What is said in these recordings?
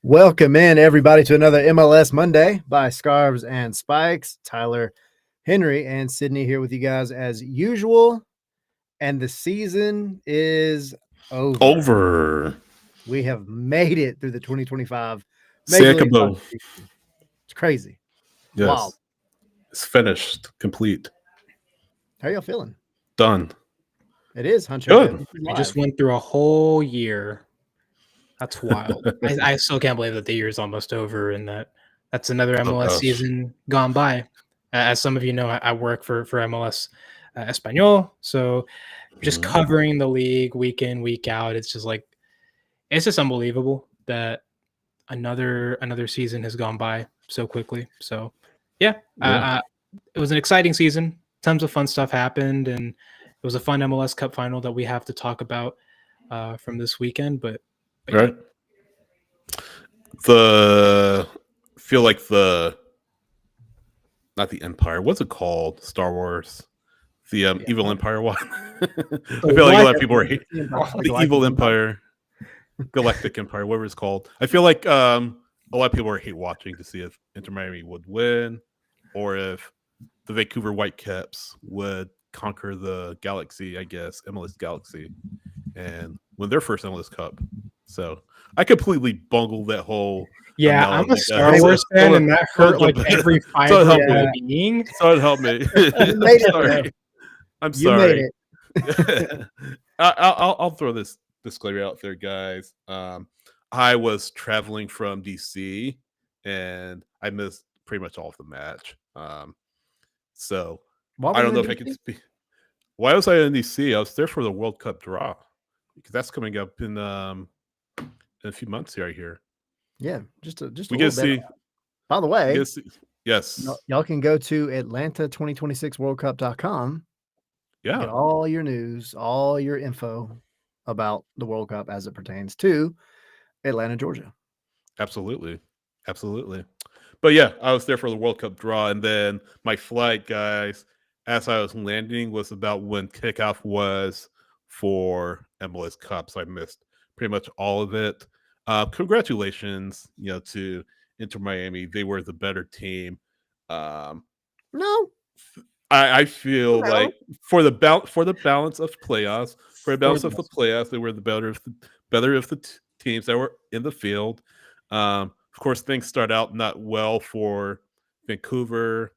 Welcome in, everybody, to another MLS Monday by Scarves and Spikes. Tyler, Henry, and Sydney here with you guys as usual. And the season is over. We have made it through the 2025 Major League Soccer season. It's crazy. Yes. Wow. It's finished. Complete. How are y'all feeling? Done. It is, Huncho. Good. We just went through a whole year. That's wild. I still can't believe that the year is almost over and that's another MLS season gone by. As some of you know, I work for MLS Espanol, so just covering the league week in, week out. It's just unbelievable that another season has gone by so quickly. So yeah. It was an exciting season. Tons of fun stuff happened, and it was a fun MLS Cup final that we have to talk about from this weekend. But right. Not the Empire. What's it called? Star Wars. The Evil Empire one. I feel like a lot of people are hating the Evil Empire, Galactic Empire, whatever it's called. I feel like a lot of people are hate watching to see if Inter Miami would win, or if the Vancouver Whitecaps would conquer the Galaxy, I guess, MLS Galaxy, and win their first MLS Cup. So I completely bungled that whole. Yeah, I'm a Star Wars fan, and that hurt like every fiber of my being. So it helped me. You made it. I'm sorry. You made it. I'll throw this disclaimer out there, guys. I was traveling from DC, and I missed pretty much all of the match. So I don't know if I can speak. Why was I in DC? I was there for the World Cup draw, because that's coming up in a few months here, I hear. Yeah, just a we get to see. By the way, yes, y'all can go to Atlanta2026worldcup.com. Yeah, get all your news, all your info about the World Cup as it pertains to Atlanta, Georgia. Absolutely. But yeah, I was there for the World Cup draw, and then my flight, guys, as I was landing, was about when kickoff was for MLS Cup, so I missed pretty much all of it. Congratulations, to Inter Miami. They were the better team. No, I feel like for the balance of playoffs, they were the better of the teams that were in the field. Of course, things start out not well for Vancouver,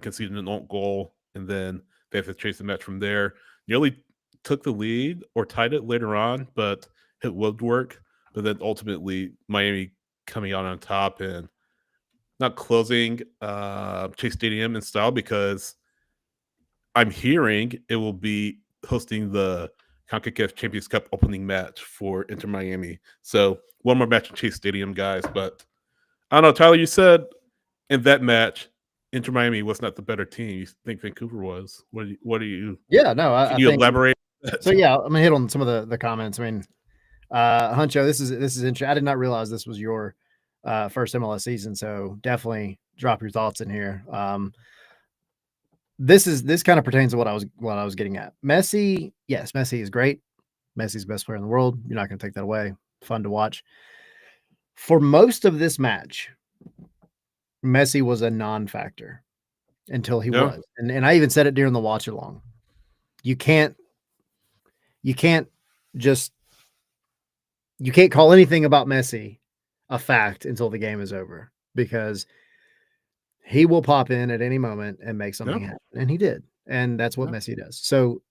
conceding an own goal, and then they have to chase the match from there. Nearly took the lead or tied it later on, but it would work. But then ultimately, Miami coming out on top and not closing Chase Stadium in style, because I'm hearing it will be hosting the CONCACAF Champions Cup opening match for Inter Miami. So one more match at Chase Stadium, guys. But I don't know, Tyler, you said in that match, Inter Miami was not the better team. You think Vancouver was? What do you? Yeah, no. Can you elaborate? So yeah, I'm gonna hit on some of the comments. I mean, Huncho, this is interesting. I did not realize this was your first MLS season, so definitely drop your thoughts in here. This kind of pertains to what I was getting at. Messi, yes, Messi is great. Messi's the best player in the world. You're not going to take that away. Fun to watch. For most of this match, Messi was a non-factor until he was. And I even said it during the watch along. You can't call anything about Messi a fact until the game is over, because he will pop in at any moment and make something happen. And he did. And that's what Messi does. So,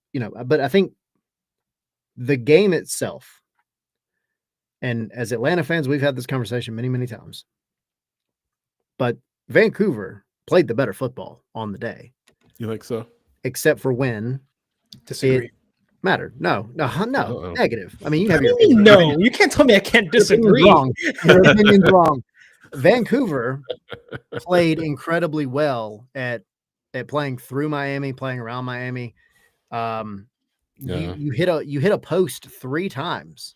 but I think the game itself, and as Atlanta fans, we've had this conversation many, many times, but Vancouver played the better football on the day. You think so? Except for when disagree. It mattered. No, negative. I mean, you have your opinion. No, you can't tell me I can't disagree. Your opinion's wrong. Vancouver played incredibly well at playing through Miami, playing around Miami. You hit a post 3 times.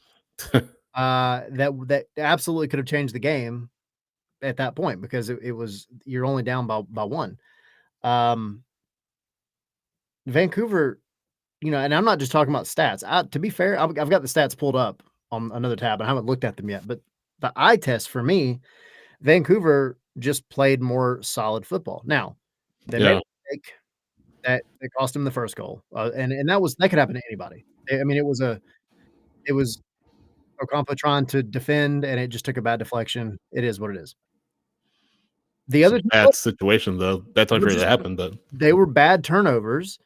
That absolutely could have changed the game at that point, because it was, you're only down by 1. Vancouver, and I'm not just talking about stats. To be fair, I've got the stats pulled up on another tab, and I haven't looked at them yet, but the eye test for me, Vancouver just played more solid football. Now, they made a mistake that cost them the first goal, and that could happen to anybody. I mean, it was Ocampo trying to defend, and it just took a bad deflection. It is what it is. The It's other a two bad situation, though. That's were unfair just to happen, but they were bad turnovers,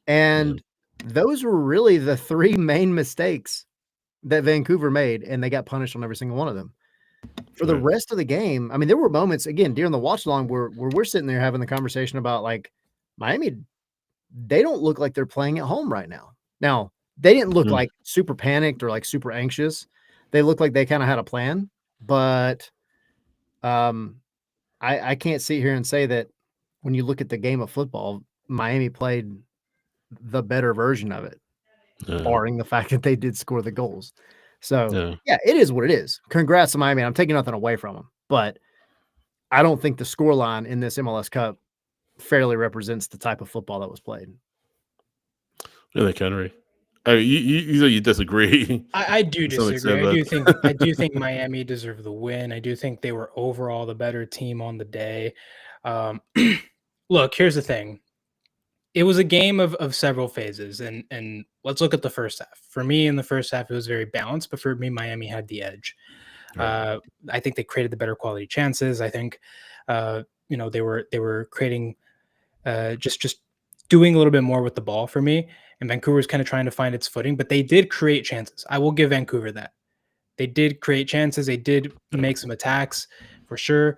and those were really the 3 main mistakes that Vancouver made, and they got punished on every single one of them. For the rest of the game, I mean, there were moments, again, during the watch along where we're sitting there having the conversation about, like, Miami, they don't look like they're playing at home right now. Now, they didn't look like super panicked or, like, super anxious. They looked like they kinda had a plan, but, I can't sit here and say that when you look at the game of football, Miami played the better version of it, barring the fact that they did score the goals. So, yeah, it is what it is. Congrats to Miami. I'm taking nothing away from them, but I don't think the scoreline in this MLS Cup fairly represents the type of football that was played. Really, Henry. You disagree. I do to some disagree. extent, I do think Miami deserved the win. I do think they were overall the better team on the day. Look, here's the thing. It was a game of several phases, and let's look at the first half. For me, in the first half, it was very balanced, but for me, Miami had the edge. I think they created the better quality chances. I think, they were creating, just doing a little bit more with the ball for me. And Vancouver was kind of trying to find its footing, but they did create chances. I will give Vancouver that. They did create chances. They did make some attacks for sure.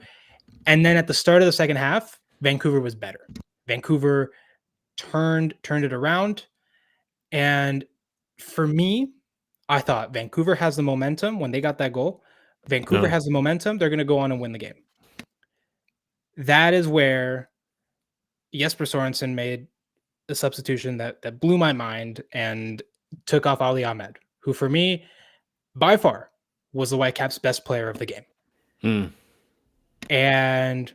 And then at the start of the second half, Vancouver was better. Vancouver turned it around. And for me, I thought Vancouver has the momentum when they got that goal. Vancouver has the momentum. They're going to go on and win the game. That is where Jesper Sorensen made a substitution that blew my mind and took off Ali Ahmed, who for me, by far, was the Whitecaps' best player of the game. And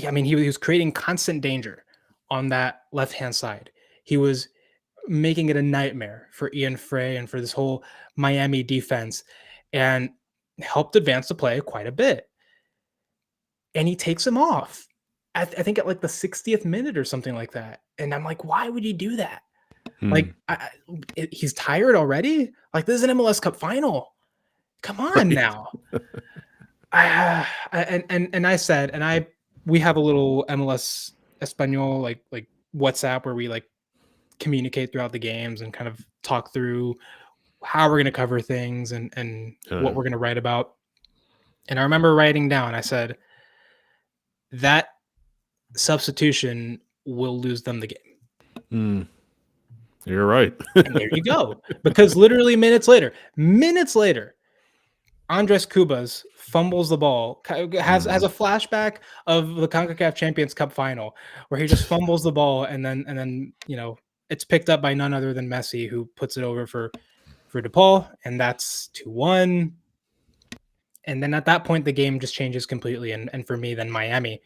I mean, he was creating constant danger on that left-hand side. He was making it a nightmare for Ian Frey and for this whole Miami defense, and helped advance the play quite a bit. And he takes him off. I think at like the 60th minute or something like that. And I'm like, why would he do that? Like, he's tired already? Like, this is an MLS Cup final. Come on now. We have a little MLS Espanol like WhatsApp where we like communicate throughout the games and kind of talk through how we're going to cover things and what we're going to write about. And I remember writing down, I said, that substitution will lose them the game. You're right. And there you go. Because literally minutes later, Andres Cubas fumbles the ball, has a flashback of the CONCACAF Champions Cup final where he just fumbles the ball and then it's picked up by none other than Messi, who puts it over for DePaul, and that's 2-1. And then at that point, the game just changes completely. And for me, then Miami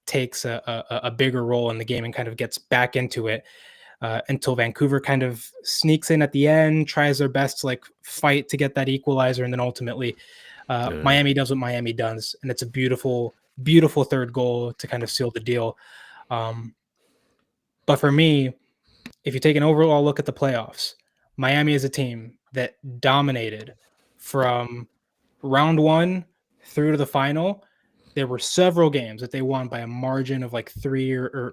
takes a bigger role in the game and kind of gets back into it until Vancouver kind of sneaks in at the end, tries their best to like fight to get that equalizer. And then ultimately Miami does what Miami does. And it's a beautiful, beautiful third goal to kind of seal the deal. But for me, if you take an overall look at the playoffs, Miami is a team that dominated from round 1 through to the final. There were several games that they won by a margin of like 3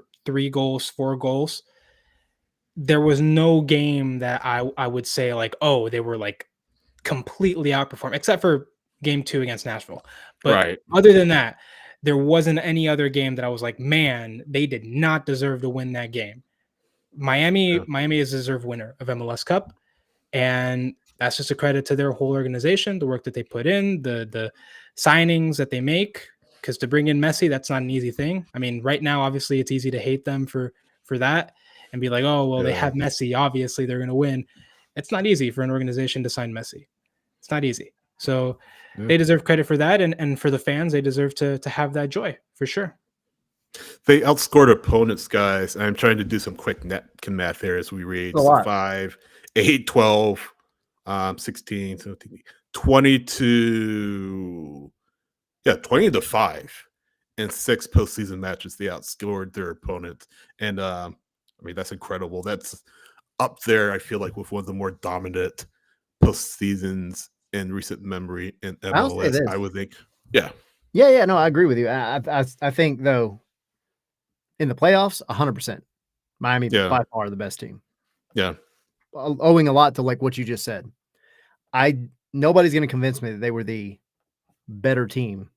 goals, 4 goals. There was no game that I would say like, oh, they were like completely outperformed, except for game 2 against Nashville. But other than that, there wasn't any other game that I was like, man, they did not deserve to win that game. Miami is a deserved winner of MLS Cup. And that's just a credit to their whole organization, the work that they put in, the signings that they make. Because to bring in Messi, that's not an easy thing. I mean, right now, obviously, it's easy to hate them for that and be like, oh, well, they have Messi. Obviously, they're going to win. It's not easy for an organization to sign Messi. It's not easy. So they deserve credit for that. And for the fans, they deserve to have that joy for sure. They outscored opponents, guys. I'm trying to do some quick math here as we read. 5, 8, 12, 16, 17, 20-5 in 6 postseason matches. They outscored their opponents, and I mean that's incredible. That's up there. I feel like with one of the more dominant postseasons in recent memory in I'll say MLS. this. I would think, yeah. No, I agree with you. I think though, in the playoffs, 100%, Miami by far the best team. Yeah, owing a lot to like what you just said. Nobody's going to convince me that they were the better team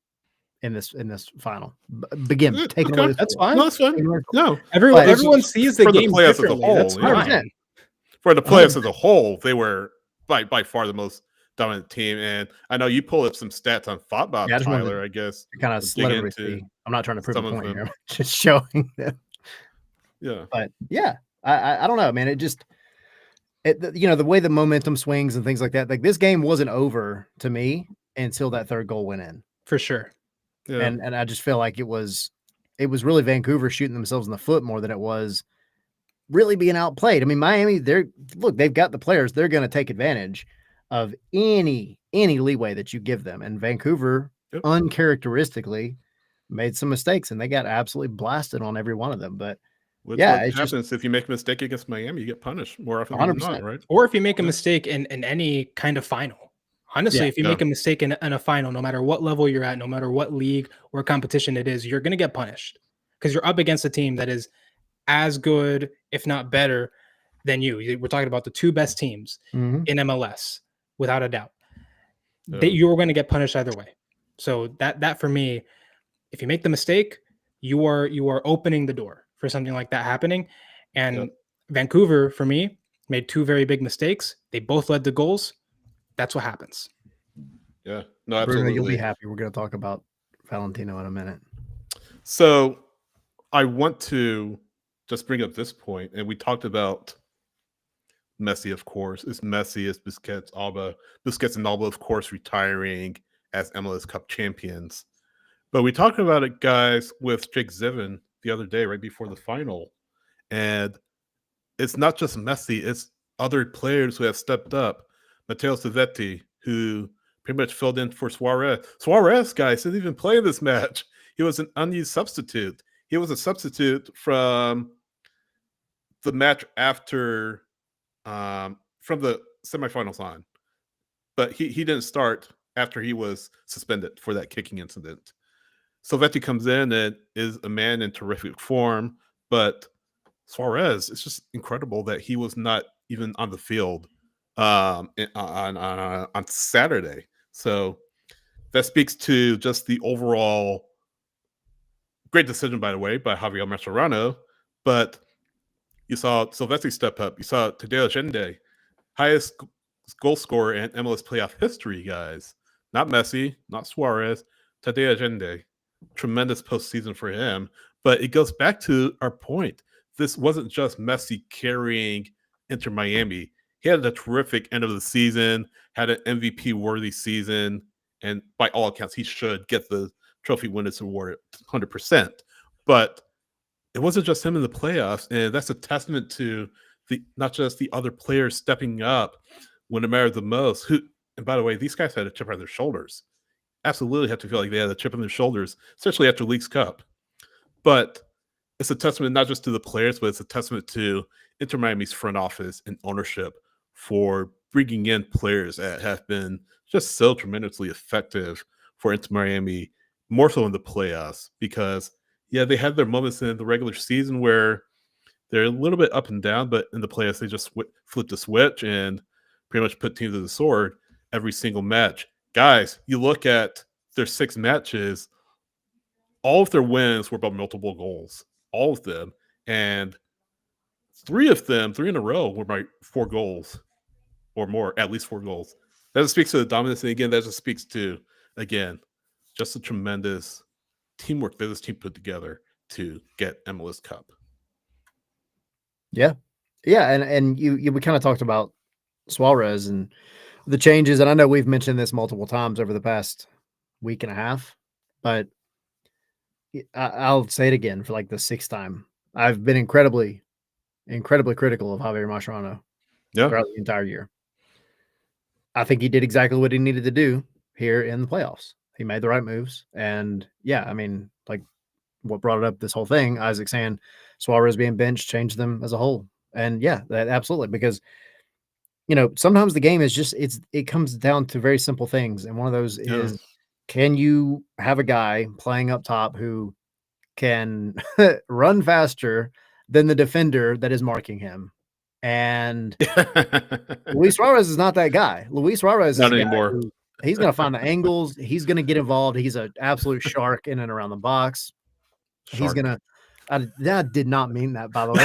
in this final. Taking away that's fine. No, that's fine. No, everyone sees the game playoffs as a differently. whole. That's fine. For the playoffs as a whole, they were by far the most dominant team. And I know you pulled up some stats on FOTBOB, Tyler. I guess kind of let everybody see. I'm not trying to prove a point here. I'm just showing them. Yeah, but yeah, I don't know, man. It just. The way the momentum swings and things like that, like this game wasn't over to me until that third goal went in. For sure. Yeah. And I just feel like it was really Vancouver shooting themselves in the foot more than it was really being outplayed. I mean, Miami, they've got the players. They're going to take advantage of any leeway that you give them. And Vancouver uncharacteristically made some mistakes and they got absolutely blasted on every one of them. But what happens if you make a mistake against Miami, you get punished more often than not, right? Or if you make a mistake in any kind of final. Honestly, if you make a mistake in a final, no matter what level you're at, no matter what league or competition it is, you're going to get punished because you're up against a team that is as good, if not better, than you. We're talking about the 2 best teams in MLS, without a doubt. You're going to get punished either way. So that for me, if you make the mistake, you are opening the door for something like that happening. And Vancouver, for me, made 2 very big mistakes. They both led to goals. That's what happens. Yeah, no, absolutely. Bruno, you'll be happy. We're going to talk about Valentino in a minute. So I want to just bring up this point, and we talked about Messi, of course. It's Messi, it's Busquets, Alba. Busquets and Alba, of course, retiring as MLS Cup champions. But we talked about it, guys, with Jake Ziven the other day, right before the final. And it's not just Messi, it's other players who have stepped up. Matteo Savetti, who pretty much filled in for Suarez. Suarez, guys, didn't even play in this match. He was an unused substitute. He was a substitute from the match after, from the semifinals on. But he didn't start after he was suspended for that kicking incident. Savetti comes in and is a man in terrific form, but Suarez, it's just incredible that he was not even on the field on Saturday. So that speaks to just the overall great decision, by the way, by Javier Mascherano. But you saw Silvestri step up. You saw Tadeo Allende, highest goal scorer in MLS playoff history, guys. Not Messi, not Suarez, Tadeo Allende. Tremendous postseason for him. But it goes back to our point. This wasn't just Messi carrying Inter Miami. He had a terrific end of the season, had an MVP-worthy season, and by all accounts, he should get the Trophy Winners Award 100%. But it wasn't just him in the playoffs, and that's a testament to not just the other players stepping up when it mattered the most. And by the way, these guys had a chip on their shoulders. Absolutely have to feel like they had a chip on their shoulders, especially after Leagues Cup. But it's a testament not just to the players, but it's a testament to Inter Miami's front office and ownership for bringing in players that have been just so tremendously effective for Inter Miami, more so in the playoffs. Because, they had their moments in the regular season where they're a little bit up and down, but in the playoffs, they just flipped the switch and pretty much put teams to the sword every single match. Guys, you look at their 6 matches, all of their wins were by multiple goals. All of them. And 3 of them, 3 in a row, were by 4 goals or more, at least 4 goals. That just speaks to the dominance. And again, that just speaks to, just the tremendous teamwork that this team put together to get MLS Cup. Yeah. And we kind of talked about Suarez and the changes. And I know we've mentioned this multiple times over the past week and a half, but I'll say it again for like the 6th time. I've been incredibly critical of Javier Mascherano throughout the entire year. I think he did exactly what he needed to do here in the playoffs. He made the right moves. And yeah, I mean, like what brought it up, this whole thing, Isaac saying Suarez being benched changed them as a whole. And yeah, that absolutely, because sometimes the game is just it comes down to very simple things. And one of those is, can you have a guy playing up top who can run faster than the defender that is marking him? And Luis Suarez is not that guy. Luis Suarez is Not a guy anymore. who he's going to find the angles. He's going to get involved. He's an absolute shark in and around the box. He's going to that did not mean that, by the way.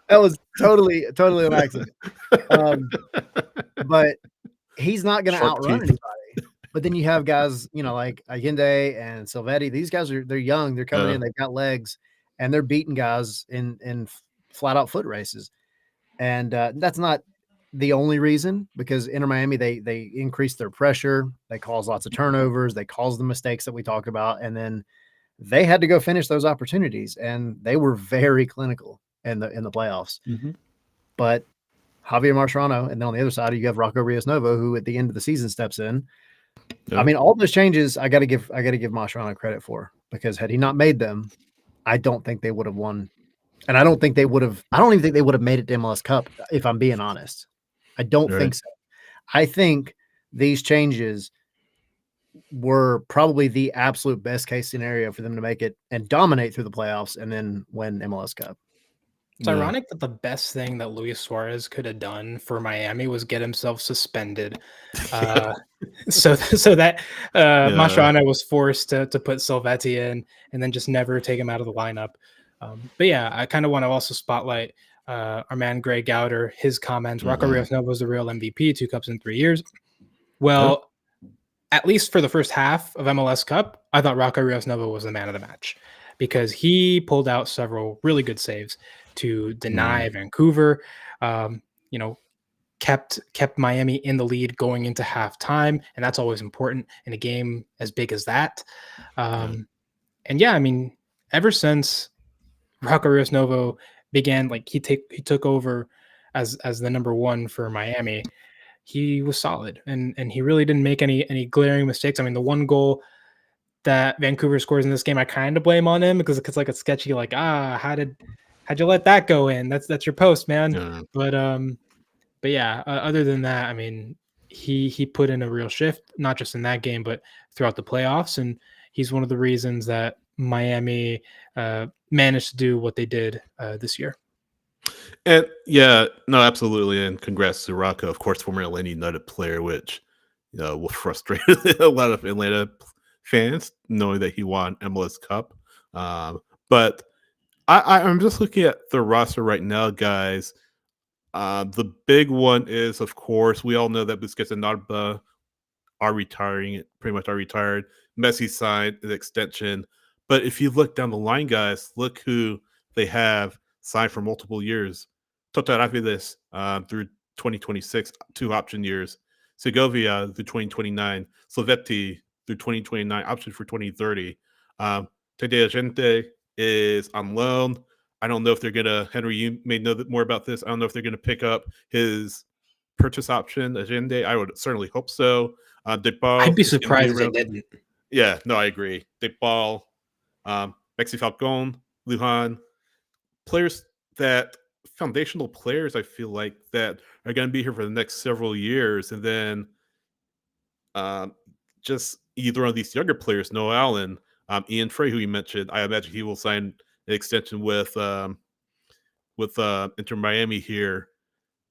That was totally an accident. But he's not going to outrun anybody. But then you have guys, like Allende and Silvetti. These guys they're young. They're coming in. They've got legs, and they're beating guys in flat out foot races. And that's not the only reason, because Inter Miami, they increase their pressure. They cause lots of turnovers. They cause the mistakes that we talked about. And then they had to go finish those opportunities, and they were very clinical in the playoffs. Mm-hmm. But Javier Mascherano, and then on the other side, you have Rocco Rios Novo, who at the end of the season steps in. I mean, all those changes I got to give Mascherano credit for, because had he not made them, I don't think they would have won. And I don't even think they would have made it to MLS Cup, if I'm being honest. I don't think so. I think these changes were probably the absolute best case scenario for them to make it and dominate through the playoffs and then win MLS Cup. It's ironic that the best thing that Luis Suarez could have done for Miami was get himself suspended. So that Mascherano was forced to put Silvetti in and then just never take him out of the lineup. But yeah, I kind of want to also spotlight our man Grey Gowder, his comments. Rocco Rios Novo was the real MVP, 2 cups in 3 years. Well, at least for the first half of MLS Cup, I thought Rocco Rios Novo was the man of the match, because he pulled out several really good saves to deny Vancouver, kept Miami in the lead going into halftime. And that's always important in a game as big as that. And yeah, I mean, ever since Rocco Rios Novo began, like he took over as the number one for Miami, he was solid, and he really didn't make any glaring mistakes. I mean, the one goal that Vancouver scores in this game, I kind of blame on him, because it's like a sketchy, like, how'd you let that go in? That's your post, man. Yeah. But yeah, other than that, I mean, he put in a real shift, not just in that game, but throughout the playoffs. And he's one of the reasons that Miami managed to do what they did this year. And yeah, no, absolutely. And congrats to Rocco, of course, former Atlanta United player, which will frustrate a lot of Atlanta fans knowing that he won MLS Cup. But I'm just looking at the roster right now, guys. The big one is, of course, we all know that Busquets and Narba are retiring, pretty much are retired. Messi signed an extension. But if you look down the line, guys, look who they have signed for multiple years. Tota Rafides through 2026, 2 option years. Segovia through 2029. Silvetti through 2029, option for 2030. Tadeo Gente is on loan. I don't know if they're going to, Henry, you may know more about this. I don't know if they're going to pick up his purchase option, Allende. I would certainly hope so. Depal, I'd be surprised if they didn't. Yeah, no, I agree. Depal, Maxi Falcon, Lujan, players that, foundational players, I feel like, that are going to be here for the next several years. And then just either of these younger players, Noah Allen, Ian Frey, who you mentioned, I imagine he will sign an extension with Inter Miami here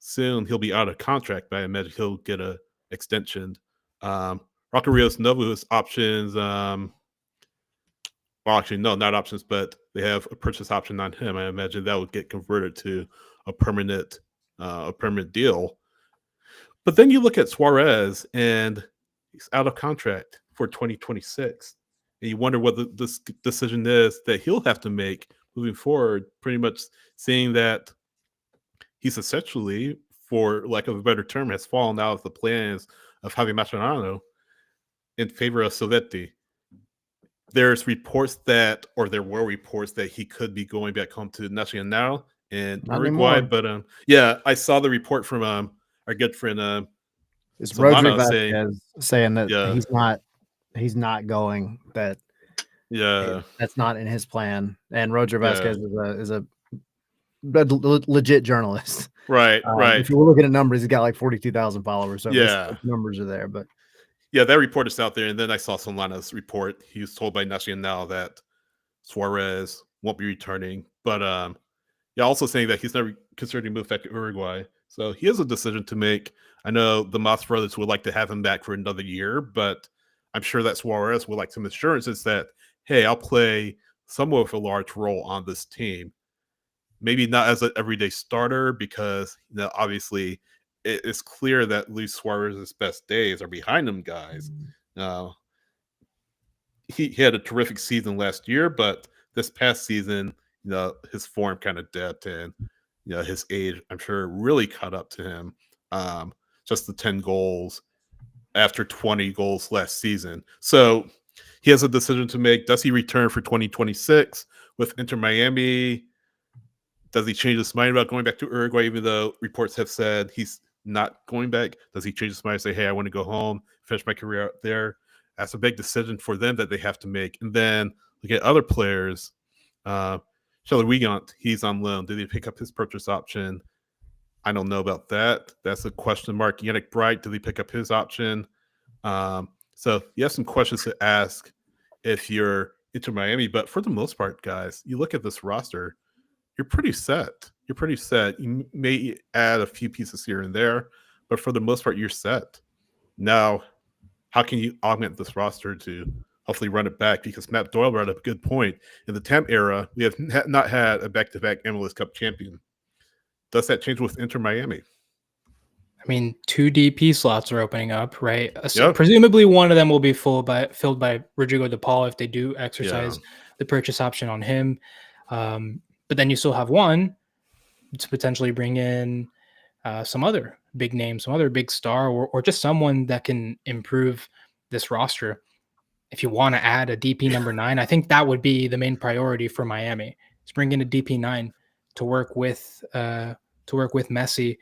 soon. He'll be out of contract, but I imagine he'll get a extension. Rocco Rios Novo's options, well, actually, no, not options, but they have a purchase option on him. I imagine that would get converted to a permanent deal. But then you look at Suarez, and he's out of contract for 2026. And you wonder what this decision is that he'll have to make moving forward, pretty much seeing that he's essentially, for lack of a better term, has fallen out of the plans of Javier Mascherano in favor of Silvetti. There were reports that he could be going back home to Nacional in Uruguay. But yeah, I saw the report from our good friend It's Rodri Solana saying that yeah, he's not going, that yeah, that's not in his plan. And Roger yeah. Vasquez is a legit journalist. Right, right. If you were looking at numbers, he's got like 42,000 followers. So Yeah. his numbers are there. But yeah, that report is out there. And then I saw Solana's report. He was told by Nacional that Suarez won't be returning. But yeah, also saying that he's never considering move back to Uruguay. So he has a decision to make. I know the Moss brothers would like to have him back for another year, but I'm sure that Suarez would like some assurances that, hey, I'll play somewhat of a large role on this team. Maybe not as an everyday starter, because obviously it's clear that Luis Suarez's best days are behind him, guys. He had a terrific season last year, but this past season, his form kind of dipped, and his age, I'm sure, really caught up to him. Just the 10 goals after 20 goals last season. So he has a decision to make. Does he return for 2026 with Inter Miami? Does he change his mind about going back to Uruguay, even though reports have said he's not going back? Does he change his mind and say, hey, I want to go home, finish my career out there? That's a big decision for them that they have to make. And then look at other players. Shelly Wiegand, he's on loan. Did he pick up his purchase option? I don't know about that. That's a question mark. Yannick Bright, did he pick up his option? So you have some questions to ask if you're Inter Miami. But for the most part, guys, you look at this roster, you're pretty set. You're pretty set. You may add a few pieces here and there, but for the most part, you're set. Now, how can you augment this roster to hopefully run it back? Because Matt Doyle brought up a good point. In the temp era, we have not had a back-to-back MLS Cup champion. Does that change with Inter Miami? I mean, 2 DP slots are opening up, right? So Yep. presumably one of them will be filled by Rodrigo De Paul if they do exercise the purchase option on him. But then you still have one to potentially bring in some other big name, some other big star, or just someone that can improve this roster. If you want to add a DP number 9, I think that would be the main priority for Miami. Is bring in a DP 9 to work with Messi.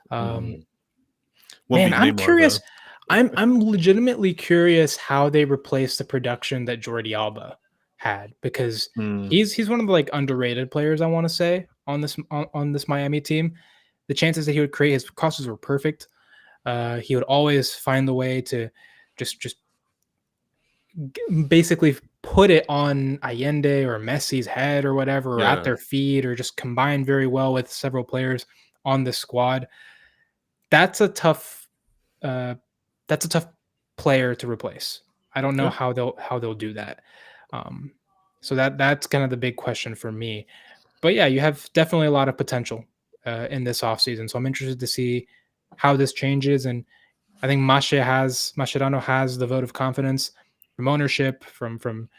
Man, I'm curious. I'm legitimately curious how they replace the production that Jordi Alba had, because he's one of the underrated players, I want to say, on this Miami team. The chances that he would create, his crosses were perfect. He would always find the way to just basically put it on Allende or Messi's head or whatever, or at their feet, or just combine very well with several players on the squad. That's a tough player to replace. I don't know how they'll do that. So that's kind of the big question for me. But yeah, you have definitely a lot of potential in this offseason. So I'm interested to see how this changes. And I think Mascherano has the vote of confidence from ownership, from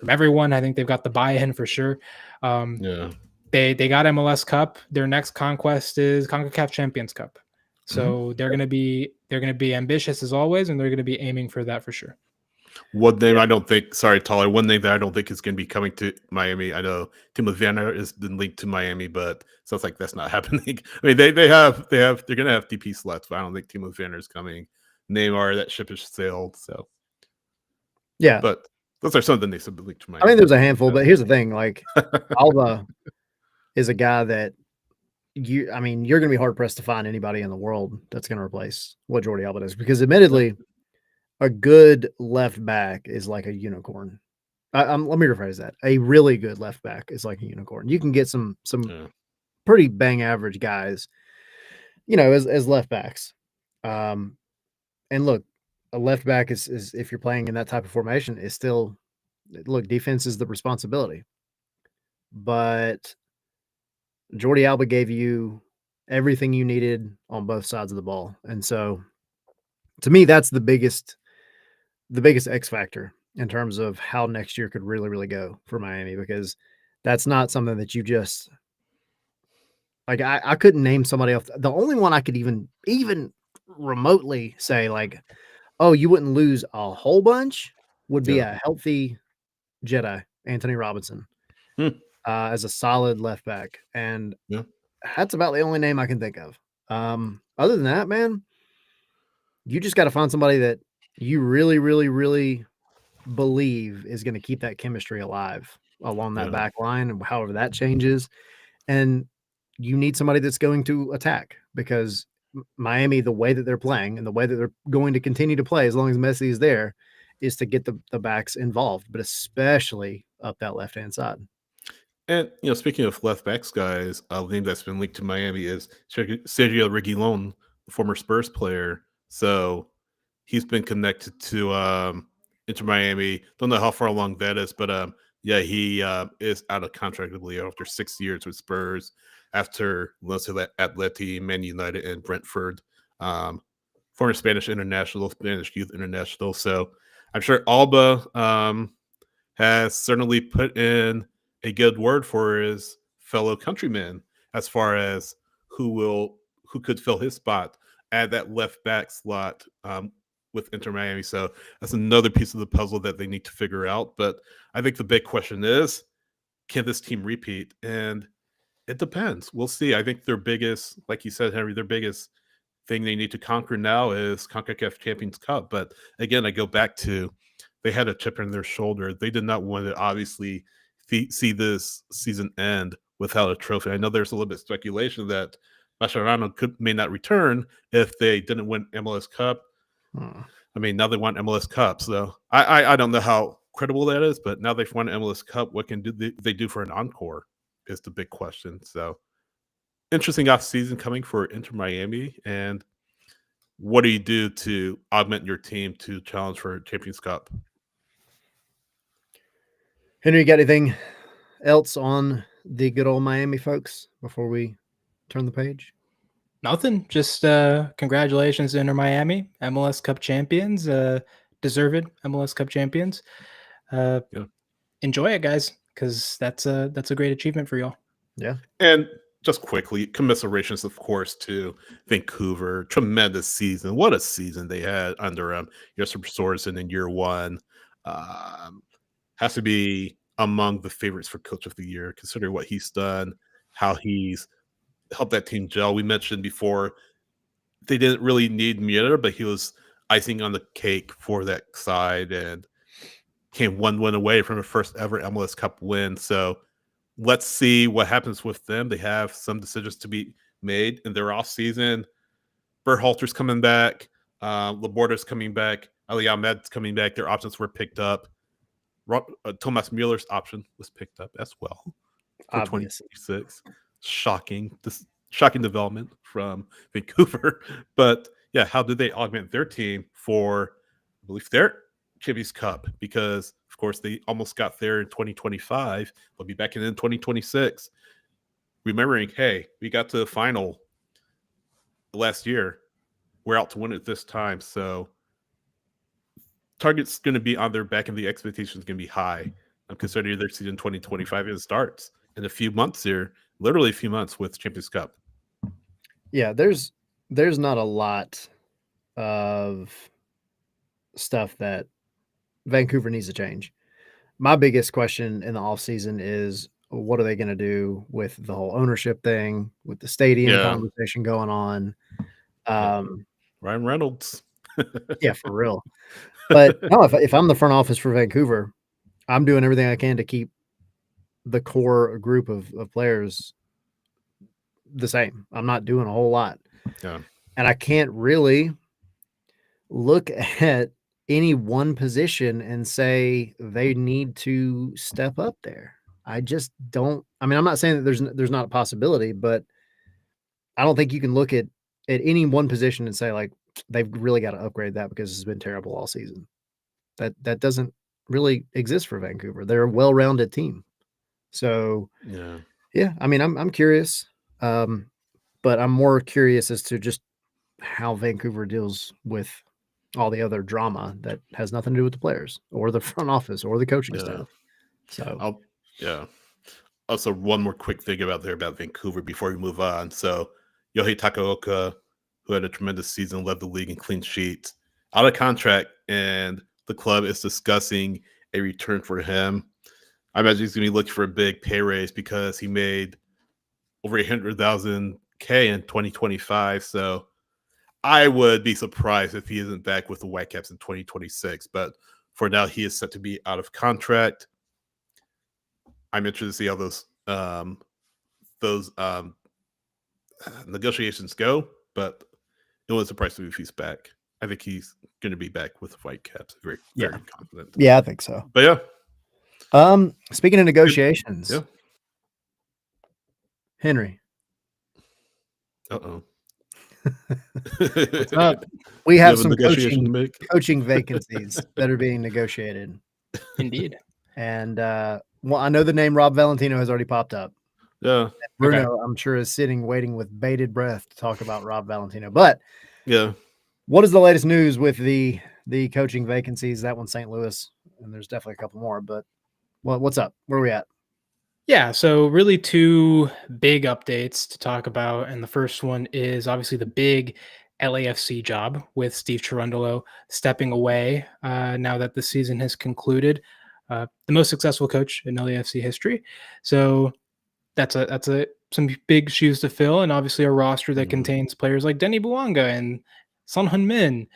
everyone. I think they've got the buy-in for sure. They got MLS Cup. Their next conquest is CONCACAF Champions Cup. So they're gonna be ambitious as always, and they're gonna be aiming for that for sure. One name I don't think, sorry, Tyler, one name that I don't think is going to be coming to Miami. I know Timo Werner has been linked to Miami, but sounds like that's not happening. I mean, they're going to have DP slots, but I don't think Timo Werner is coming. Neymar, that ship has sailed. So yeah, but those are some of the names that have been linked to Miami. I mean, there's a handful, but here's the thing: Alba is a guy that you're going to be hard pressed to find anybody in the world that's going to replace what Jordi Alba does, because admittedly, a good left back is like a unicorn. Let me rephrase that. A really good left back is like a unicorn. You can get some pretty bang average guys, as left backs. And look, a left back is if you're playing in that type of formation, is still, look, defense is the responsibility. But Jordi Alba gave you everything you needed on both sides of the ball. And so to me, that's the biggest X factor in terms of how next year could really, really go for Miami, because that's not something that you just I couldn't name somebody else. The only one I could even remotely say oh, you wouldn't lose a whole bunch would be a healthy Jedi, Anthony Robinson, as a solid left back. And that's about the only name I can think of. other than that, man, you just got to find somebody that you really, really, really believe is going to keep that chemistry alive along that back line, and however that changes. And you need somebody that's going to attack, because Miami, the way that they're playing and the way that they're going to continue to play as long as Messi is there, is to get the backs involved, but especially up that left-hand side. And speaking of left backs, guys, a name that's been linked to Miami is Sergio Reguilon, the former Spurs player. So he's been connected to Inter Miami. Don't know how far along that is, but yeah, he is out of contract, I believe, after 6 years with Spurs, after Atleti, Man United, and Brentford. Former Spanish international, Spanish youth international. So I'm sure Alba has certainly put in a good word for his fellow countrymen as far as who could fill his spot at that left back slot with Inter Miami. So that's another piece of the puzzle that they need to figure out. But I think the big question is, can this team repeat? And it depends. We'll see. I think their biggest, like you said, Henry, their biggest thing they need to conquer now is CONCACAF Champions Cup. But again, I go back to, they had a chip on their shoulder. They did not want to obviously see this season end without a trophy. I know there's a little bit of speculation that Mascherano may not return if they didn't win MLS Cup. I mean, now they want MLS Cup. So I don't know how credible that is, but now they've won MLS Cup. What can they do for an encore is the big question. So interesting off season coming for Inter Miami. And what do you do to augment your team to challenge for Champions Cup? Henry, you got anything else on the good old Miami folks before we turn the page? Nothing. Just congratulations to Inter Miami, MLS Cup champions, deserved MLS Cup champions. Enjoy it, guys, because that's a great achievement for y'all. Yeah. And just quickly, commiserations, of course, to Vancouver. Tremendous season. What a season they had under Jesper Sorensen in year one. Has to be among the favorites for Coach of the Year, considering what he's done, how he's helped that team gel. We mentioned before they didn't really need Mueller, but he was icing on the cake for that side and came one win away from the first ever MLS Cup win. So let's see what happens with them. They have some decisions to be made in their off season. Berhalter's coming back. Laborda's coming back. Ali Ahmed's coming back. Their options were picked up. Thomas Mueller's option was picked up as well for 2026. Shocking development from Vancouver. But yeah, how do they augment their team for, I believe, their Champions Cup? Because of course they almost got there in 2025. They'll be back in 2026. Remembering, hey, we got to the final last year. We're out to win it this time. So target's going to be on their back and the expectations going to be high. I'm considering their season 2025 and it starts in a few months here, literally a few months with Champions Cup. Yeah, there's not a lot of stuff that Vancouver needs to change. My biggest question in the offseason is, what are they going to do with the whole ownership thing, with the stadium conversation going on? Ryan Reynolds. Yeah, for real. But no, if I'm the front office for Vancouver, I'm doing everything I can to keep the core group of players the same. I'm not doing a whole lot. Yeah. And I can't really look at any one position and say they need to step up there. I just don't. I mean, I'm not saying that there's not a possibility, but I don't think you can look at any one position and say, like, they've really got to upgrade that because it's been terrible all season. That doesn't really exist for Vancouver. They're a well-rounded team. So yeah. I mean, I'm curious, but I'm more curious as to just how Vancouver deals with all the other drama that has nothing to do with the players or the front office or the coaching staff. So Also, one more quick thing about Vancouver before we move on. So Yohei Takaoka, who had a tremendous season, led the league in clean sheets, out of contract, and the club is discussing a return for him. I imagine he's going to be looking for a big pay raise because he made over $800,000 in 2025. So I would be surprised if he isn't back with the Whitecaps in 2026. But for now, he is set to be out of contract. I'm interested to see how those negotiations go, but it wouldn't surprise me if he's back. I think he's going to be back with the Whitecaps. Very confident. Yeah, I think so. But yeah. Speaking of negotiations, Henry. Uh-oh. What's up? We have some coaching vacancies that are being negotiated. Indeed. And well, I know the name Rob Valentino has already popped up. Yeah. And Bruno, I'm sure, is sitting waiting with bated breath to talk about Rob Valentino. But what is the latest news with the coaching vacancies? That one's St. Louis, and there's definitely a couple more. But what's up? Where are we at? Yeah, so really two big updates to talk about. And the first one is obviously the big LAFC job with Steve Cherundolo stepping away now that the season has concluded. The most successful coach in LAFC history. So that's some big shoes to fill, and obviously a roster that contains players like Denny Bouanga and Son Heung-min.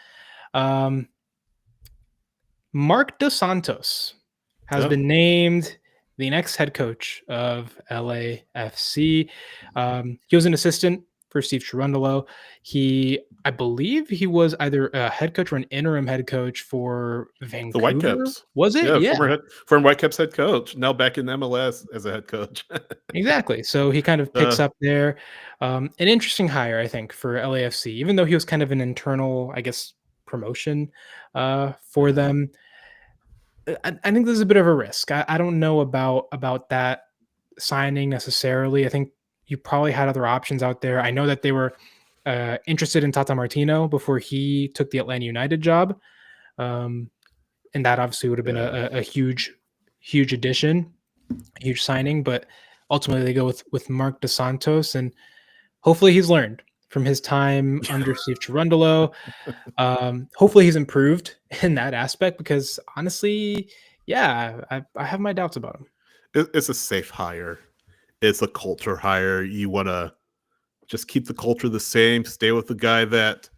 Mark Dos Santos has been named the next head coach of LAFC. He was an assistant for Steve Cherundolo. I believe he was either a head coach or an interim head coach for Vancouver. The Whitecaps. Was it? Yeah. Former Whitecaps head coach, now back in MLS as a head coach. Exactly. So he kind of picks up there. An interesting hire, I think, for LAFC, even though he was kind of an internal, I guess, promotion for them. I think this is a bit of a risk. I don't know about that signing necessarily. I think you probably had other options out there. I know that they were interested in Tata Martino before he took the Atlanta United job. And that obviously would have been a huge addition, a huge signing. But ultimately they go with Mark Dos Santos, and hopefully he's learned from his time under Steve Cherundolo. Hopefully he's improved in that aspect, because honestly, I have my doubts about him. It's a safe hire. It's a culture hire. You want to just keep the culture the same, stay with the guy but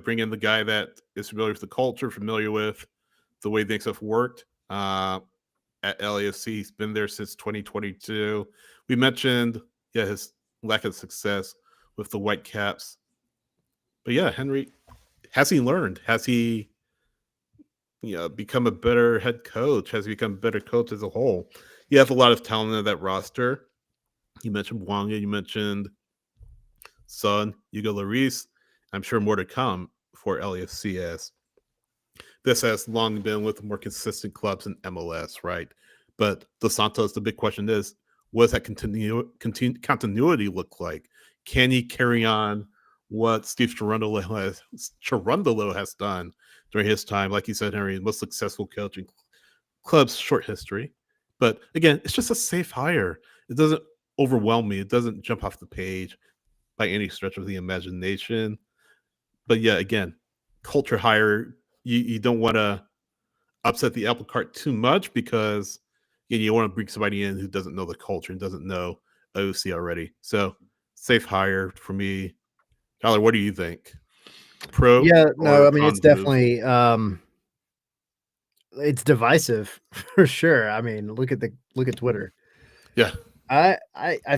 bring in the guy that is familiar with the culture, familiar with the way things have worked. At LAFC, he's been there since 2022. We mentioned his lack of success with the Whitecaps. But Henry, has he learned? Has he become a better head coach? Has he become a better coach as a whole? You have a lot of talent in that roster. You mentioned Bouanga, you mentioned Son, Hugo Lloris. I'm sure more to come for LAFC. This has long been with more consistent clubs in MLS, right? But Dos Santos, the big question is, what does that continuity look like? Can he carry on what Steve Cherundolo has done during his time? Like you said, Henry, most successful coach in club's short history. But again, it's just a safe hire. It doesn't overwhelm me. It doesn't jump off the page by any stretch of the imagination. But again, culture hire, you don't want to upset the apple cart too much, because you want to bring somebody in who doesn't know the culture and doesn't know OC already. So safe hire for me. Tyler, what do you think? Pro? No, I mean, it's definitely it's divisive for sure. I mean, look at Twitter. Yeah. I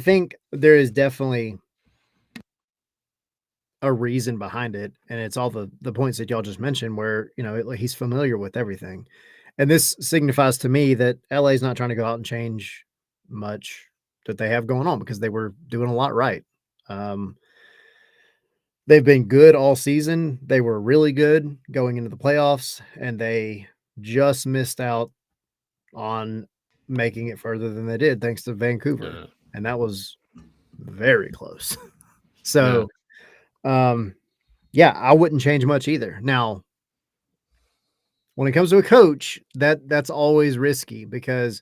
think there is definitely a reason behind it, and it's all the points that y'all just mentioned, where he's familiar with everything, and this signifies to me that LA is not trying to go out and change much that they have going on, because they were doing a lot right. They've been good all season. They were really good going into the playoffs, and they just missed out on making it further than they did thanks to Vancouver, and that was very close. So I wouldn't change much either. Now, when it comes to a coach, that's always risky, because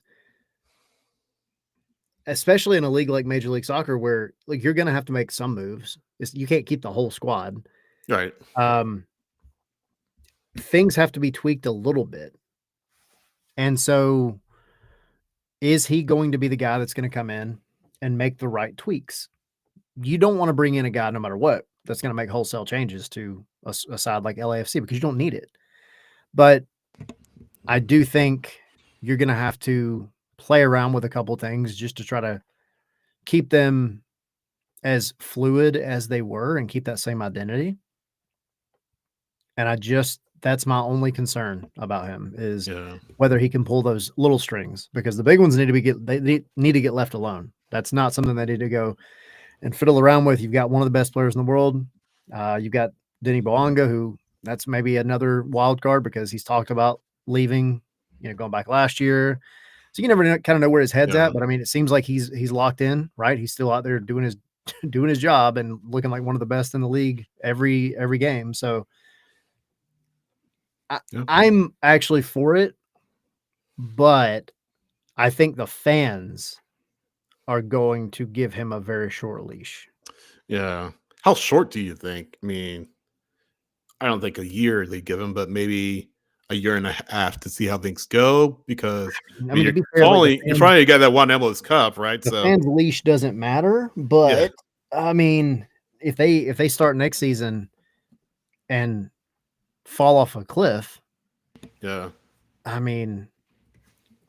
especially in a league like Major League Soccer, where you're going to have to make some moves. You can't keep the whole squad. Right. Things have to be tweaked a little bit. And so is he going to be the guy that's going to come in and make the right tweaks? you don't want to bring in a guy no matter what that's going to make wholesale changes to a side like LAFC because you don't need it. But I do think you're going to have to play around with a couple things just to try to keep them as fluid as they were and keep that same identity. And that's my only concern about him is whether he can pull those little strings, because the big ones need to get left alone. That's not something they need to go and fiddle around with. You've got one of the best players in the world. You've got Denny Boanga, who that's maybe another wild card because he's talked about leaving, going back last year. So you never kind of know where his head's at, but I mean, it seems like he's locked in, right? He's still out there doing his job and looking like one of the best in the league every game. So I'm actually for it, but I think the fans are going to give him a very short leash. Yeah. How short do you think? I mean, I don't think a year they give him, but maybe a year and a half to see how things go, because you're finally got that one MLS Cup, right? The fans' leash doesn't matter, but I mean, if they start next season and fall off a cliff, I mean,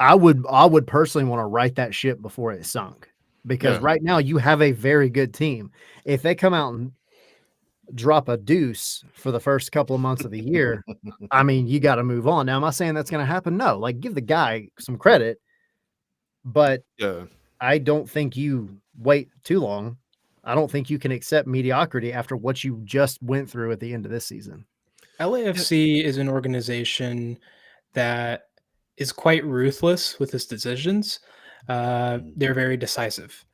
I would personally want to right that ship before it sunk, because right now you have a very good team. If they come out and drop a deuce for the first couple of months of the year, I mean, you got to move on. Now, am I saying that's going to happen? No, like, give the guy some credit, but I don't think you wait too long. I don't think you can accept mediocrity after what you just went through at the end of this season. LAFC is an organization that is quite ruthless with its decisions. They're very decisive.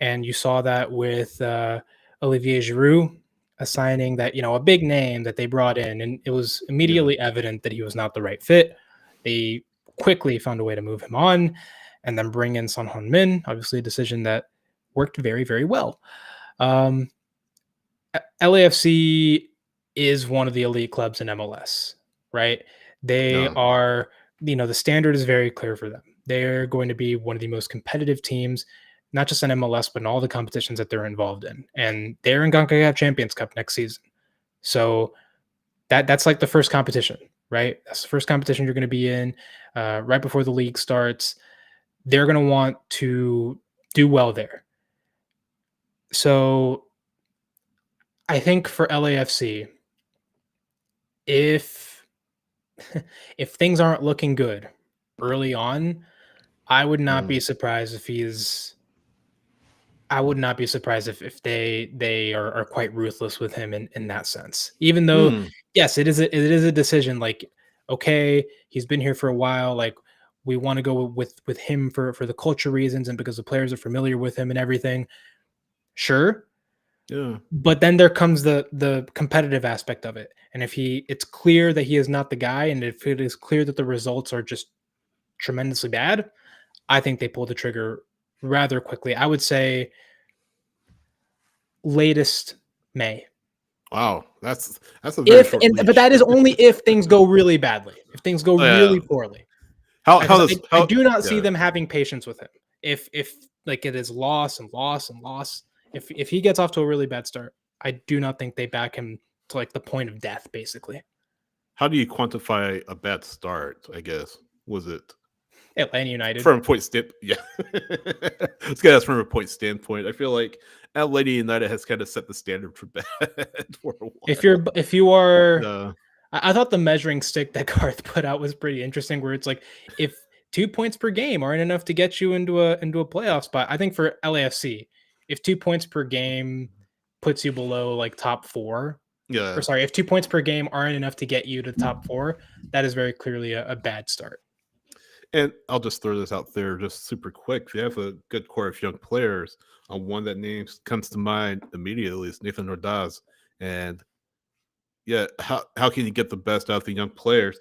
And you saw that with Olivier Giroud, a signing that, a big name that they brought in, and it was immediately evident that he was not the right fit. They quickly found a way to move him on and then bring in Son Heung-min, obviously a decision that worked very, very well. LAFC is one of the elite clubs in MLS, right? They are, the standard is very clear for them. They're going to be one of the most competitive teams, not just in MLS, but in all the competitions that they're involved in. And they're in CONCACAF Champions Cup next season. So that's like the first competition, right? That's the first competition you're going to be in right before the league starts. They're going to want to do well there. So I think for LAFC, if things aren't looking good early on, I would not be surprised if if they are quite ruthless with him in that sense. Even though, yes, it is a decision. Like, okay, he's been here for a while. Like, we want to go with him for the culture reasons and because the players are familiar with him and everything. Sure. Yeah. But then there comes the competitive aspect of it. And if it's clear that he is not the guy, and if it is clear that the results are just tremendously bad, I think they pull the trigger rather quickly. I would say latest May. Wow, that's a very short leash. But that is only if things go really badly. If things go really poorly. I do not see them having patience with him. If like it is loss and loss and loss. If he gets off to a really bad start, I do not think they back him to like the point of death, basically. How do you quantify a bad start, I guess? Was it Atlanta United? From a point standpoint, yeah. Let's get us from a point standpoint. I feel like Atlanta United has kind of set the standard for bad for a while. If you are I thought the measuring stick that Garth put out was pretty interesting, where it's like if 2 points per game aren't enough to get you into a playoff spot. I think for LAFC, if 2 points per game puts you below like top 4, or sorry, if 2 points per game aren't enough to get you to top 4, that is very clearly a bad start. And I'll just throw this out there just super quick. They have a good core of young players. One that comes to mind immediately is Nathan Ordaz. And how can you get the best out of the young players?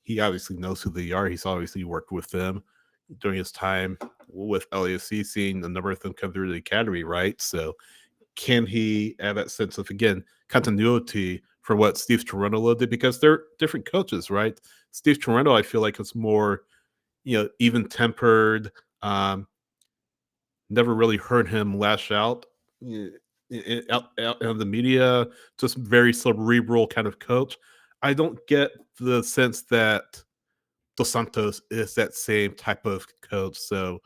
He obviously knows who they are. He's obviously worked with them during his time with LAFC, seeing a number of them come through the academy, right? So can he have that sense of, again, continuity for what Steve Toronto did? Because they're different coaches, right? Steve Toronto, I feel like, is more, even-tempered. Never really heard him lash out out in the media, just very cerebral kind of coach. I don't get the sense that Dos Santos is that same type of coach. So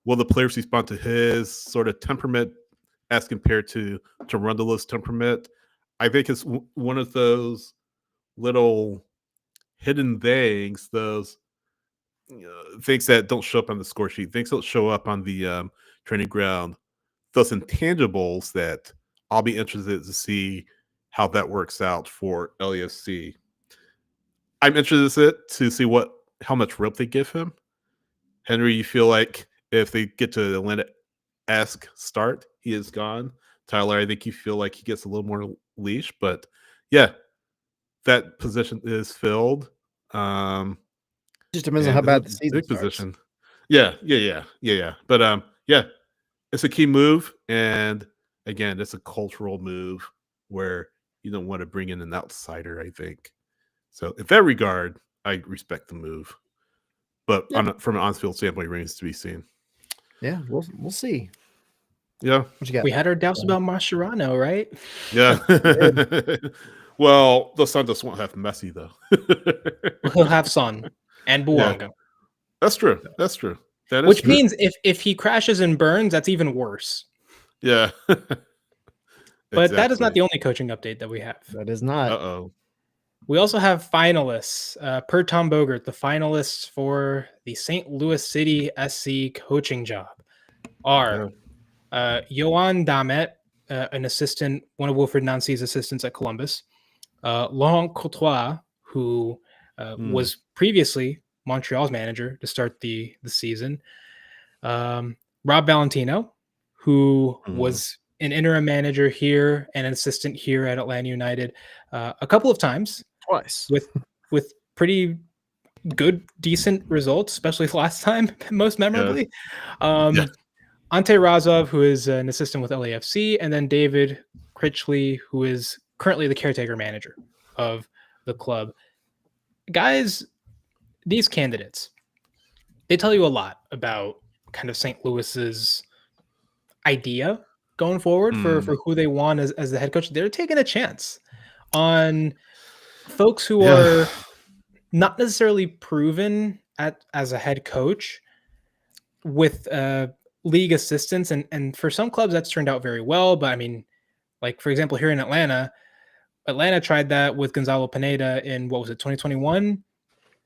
will the players respond to his sort of temperament as compared to Rondelo's temperament? I think it's one of those little hidden things, those things that don't show up on the score sheet, things don't show up on the training ground, those intangibles that I'll be interested to see how that works out for LAFC. I'm interested to see how much rope they give him. Henry, you feel like if they get to Atlanta-esque start, he is gone. Tyler, I think you feel like he gets a little more leash, but yeah, that position is filled. Just depends on how bad the season big starts. Position. Yeah. But yeah, it's a key move, and again, it's a cultural move where you don't want to bring in an outsider, I think. So in that regard, I respect the move. But from an on-field standpoint, remains to be seen. Yeah, we'll see. Yeah. What you got? We had our doubts about Mascherano, right? Yeah. Well, Dos Santos won't have Messi, though. He'll have Son and Buanga. Yeah. That's true. That's true. That is Which true. means if he crashes and burns, that's even worse. Yeah. But that is not the only coaching update that we have. That is not. Uh-oh. We also have finalists. Per Tom Bogert, the finalists for the St. Louis City SC coaching job are Yoann Damet, an assistant, one of Wilfred Nancy's assistants at Columbus. Laurent Courtois, who was previously Montreal's manager to start the season. Rob Valentino, who was an interim manager here and an assistant here at Atlanta United a couple of times. Twice. With pretty good, decent results, especially last time, most memorably. Ante Razov, who is an assistant with LAFC, and then David Critchley, who is currently the caretaker manager of the club. Guys, these candidates, they tell you a lot about kind of St. Louis's idea going forward for who they want as the head coach. They're taking a chance on folks who are not necessarily proven as a head coach with league assistants. And for some clubs, that's turned out very well. But I mean, like, for example, here in Atlanta tried that with Gonzalo Pineda in, 2021?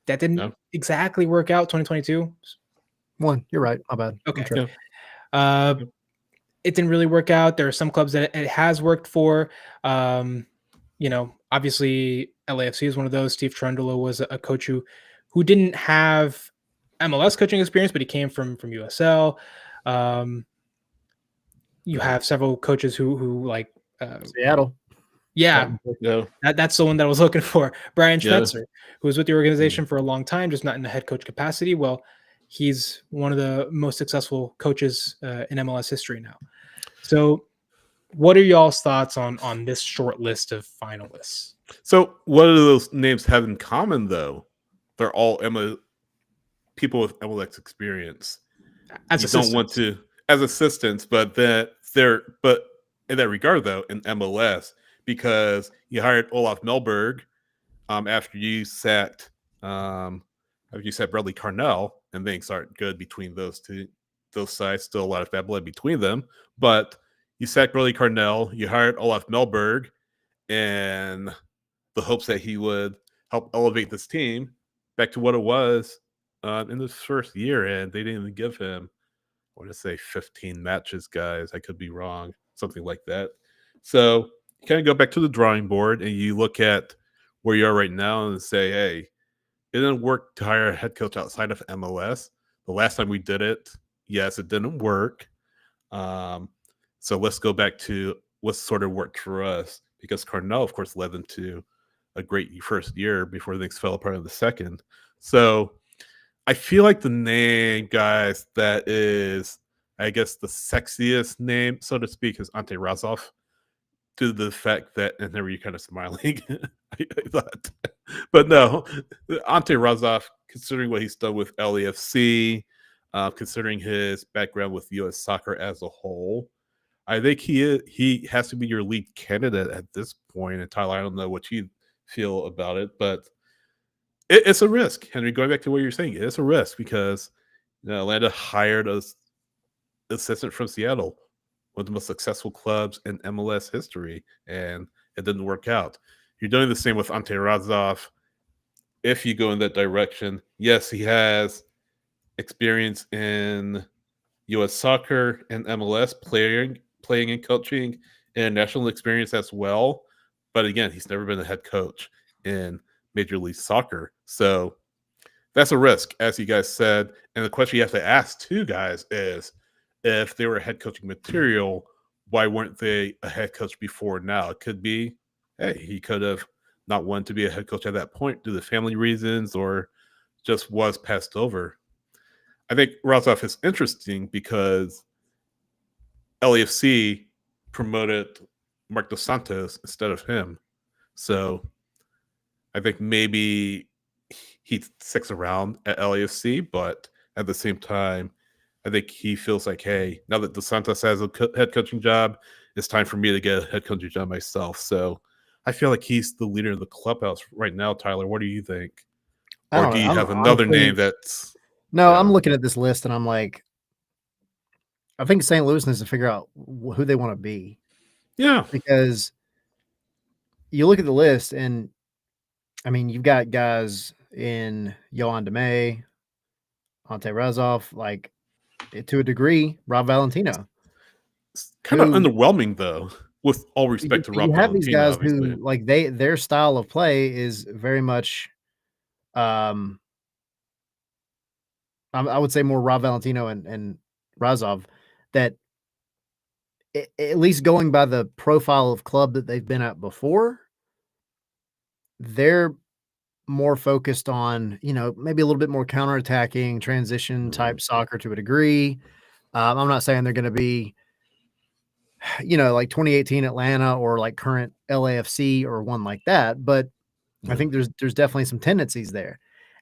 That didn't exactly work out. 2022? You're right. My bad. Okay. It didn't really work out. There are some clubs that it has worked for. Obviously LAFC is one of those. Steve Cherundolo was a coach who didn't have MLS coaching experience, but he came from USL. You have several coaches who like Seattle. Yeah. That's the one that I was looking for. Brian Schmetzer, who was with the organization for a long time, just not in the head coach capacity. Well, he's one of the most successful coaches in MLS history now. So what are y'all's thoughts on this short list of finalists? So what do those names have in common, though? They're all people with MLS experience. As assistants. Don't want to as assistants, but in that regard, though, in MLS, because you hired Olaf Melberg after you sacked Bradley Carnell, and things aren't good between those sides. Still a lot of bad blood between them, but you sacked Bradley Carnell, you hired Olaf Melberg, and the hopes that he would help elevate this team back to what it was in his first year, and they didn't even give him, I want to say 15 matches, guys. I could be wrong, something like that. So you kind of go back to the drawing board and you look at where you are right now and say, hey, it didn't work to hire a head coach outside of MLS. The last time we did it, yes, it didn't work. So let's go back to what sort of worked for us, because Carnell, of course, led them to a great first year before things fell apart in the second. So I feel like the name, guys, that is, I guess, the sexiest name, so to speak, is Ante Razov, due to the fact that, and there were you kind of smiling, I thought. But no, Ante Razov, considering what he's done with LAFC, considering his background with U.S. soccer as a whole, I think he has to be your lead candidate at this point. And Tyler, I don't know what you feel about it, but it's a risk. Henry, going back to what you're saying, it's a risk because Atlanta hired a assistant from Seattle, one of the most successful clubs in MLS history, and it didn't work out. You're doing the same with Ante Razov. If you go in that direction, yes, he has experience in U.S. soccer and MLS, playing and coaching, and national experience as well. But again, he's never been a head coach in Major League Soccer. So that's a risk, as you guys said. And the question you have to ask too, guys, is if they were head coaching material, why weren't they a head coach before now? It could be, hey, he could have not wanted to be a head coach at that point due to family reasons or just was passed over. I think Razov is interesting because LAFC promoted Mark Dos Santos instead of him. So I think maybe he sticks around at LAFC, but at the same time, I think he feels like, hey, now that Dos Santos has a head coaching job, it's time for me to get a head coaching job myself. So I feel like he's the leader of the clubhouse right now. Tyler, what do you think? Or do you have another name that's... No, I'm looking at this list and I'm like, I think St. Louis needs to figure out who they want to be. Yeah. Because you look at the list and, I mean, you've got guys in Yohan DeMay, Ante Razov, like, to a degree, Rob Valentino. It's kind of underwhelming, though, with all respect to Rob Valentino. You have these guys who, like, their style of play is very much, I would say more Rob Valentino and Razov, that at least going by the profile of club that they've been at before, they're more focused on, maybe a little bit more counterattacking, transition type soccer to a degree. I'm not saying they're going to be, like 2018 Atlanta or like current LAFC or one like that, but I think there's definitely some tendencies there.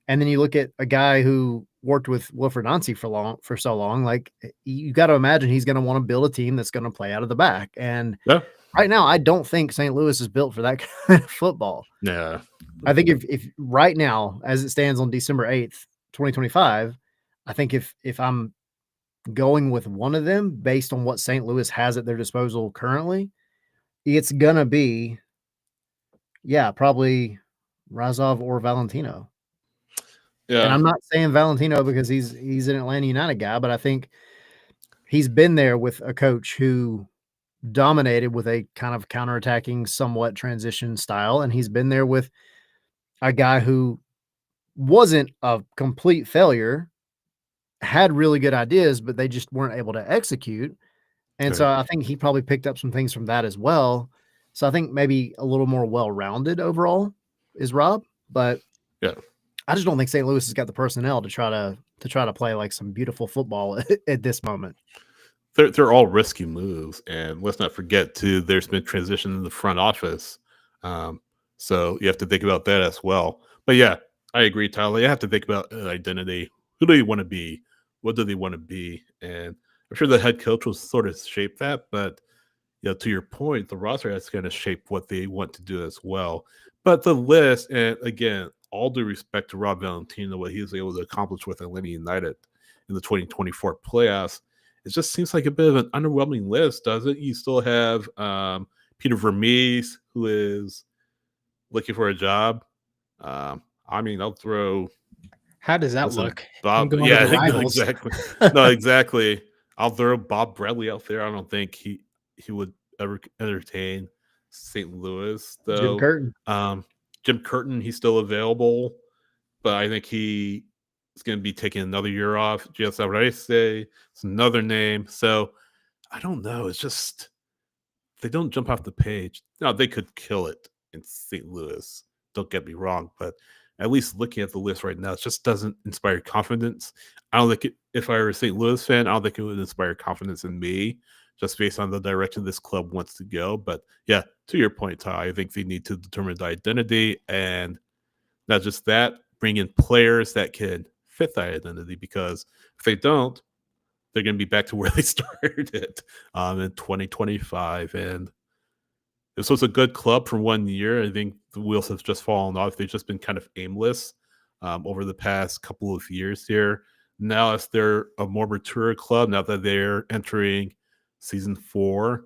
And then you look at a guy who worked with Wilfred Nancy for so long, like you got to imagine he's going to want to build a team that's going to play out of the back. And right now, I don't think St. Louis is built for that kind of football. Yeah. I think if right now, as it stands on December 8th, 2025, I think if I'm going with one of them based on what St. Louis has at their disposal currently, it's going to be, probably Razov or Valentino. Yeah. And I'm not saying Valentino because he's an Atlanta United guy, but I think he's been there with a coach who dominated with a kind of counterattacking, somewhat transition style. And he's been there with a guy who wasn't a complete failure, had really good ideas, but they just weren't able to execute. And so I think he probably picked up some things from that as well. So I think maybe a little more well-rounded overall is Rob, but I just don't think St. Louis has got the personnel to try to play like some beautiful football at this moment. They're all risky moves, and let's not forget too, there's been transition in the front office, so you have to think about that as well. But yeah, I agree, Tyler. You have to think about identity. Who do you want to be? What do they want to be? And I'm sure the head coach will sort of shape that, but to your point, the roster has going to shape what they want to do as well. But the list, and again, all due respect to Rob Valentino, what he was able to accomplish with Atlanta United in the 2024 playoffs, it just seems like a bit of an underwhelming list, doesn't it? You still have Peter Vermees, who is looking for a job. I mean, I'll throw. How does that look? Bob, yeah, no, exactly. No, exactly. I'll throw Bob Bradley out there. I don't think he would ever entertain St. Louis, though. Jim Curtin, he's still available, but I think he is going to be taking another year off. J.S. Arrece, it's another name. So I don't know. It's just they don't jump off the page. Now, they could kill it in St. Louis. Don't get me wrong, but at least looking at the list right now, it just doesn't inspire confidence. I don't think if I were a St. Louis fan, I don't think it would inspire confidence in me just based on the direction this club wants to go. But yeah, to your point, Ty, I think they need to determine the identity and not just that, bring in players that can fit that identity, because if they don't, they're going to be back to where they started in 2025. And this was a good club for 1 year. I think the wheels have just fallen off. They've just been kind of aimless over the past couple of years here. Now, as they're a more mature club, now that they're entering season 4,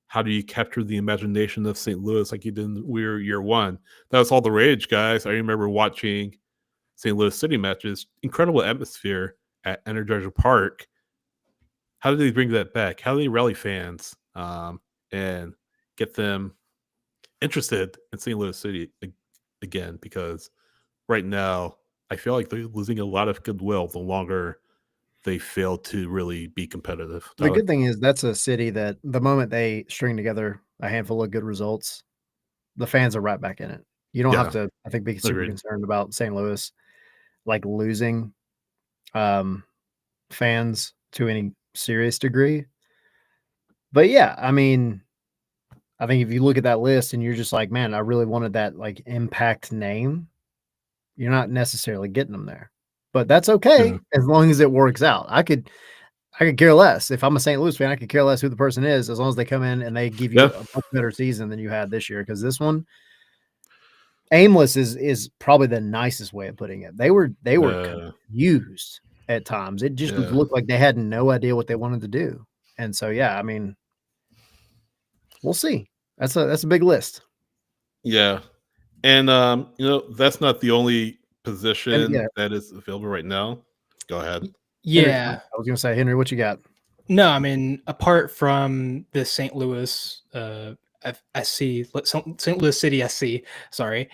how do you capture the imagination of St. Louis like you did in We're Year One? That was all the rage, guys. I remember watching St. Louis City matches. Incredible atmosphere at Energizer Park. How do they bring that back? How do they rally fans and get them interested in St. Louis City again? Because right now, I feel like they're losing a lot of goodwill the longer they fail to really be competitive. The good thing is that's a city that the moment they string together a handful of good results, the fans are right back in it. You don't have to, I think, be super concerned about St. Louis like losing fans to any serious degree. But yeah, I mean, I think if you look at that list and you're just like, man, I really wanted that like impact name, you're not necessarily getting them there. But that's okay as long as it works out. I could care less. If I'm a St. Louis fan, I could care less who the person is as long as they come in and they give you a much better season than you had this year. Because this one, aimless is probably the nicest way of putting it. They were confused at times. It just looked like they had no idea what they wanted to do. And so, yeah, I mean, we'll see. That's a big list. Yeah. And, that's not the only position that is available right now. Go ahead. Yeah. Henry, I was going to say, Henry, what you got? No, I mean, apart from the St. Louis SC, St. Louis City SC, sorry,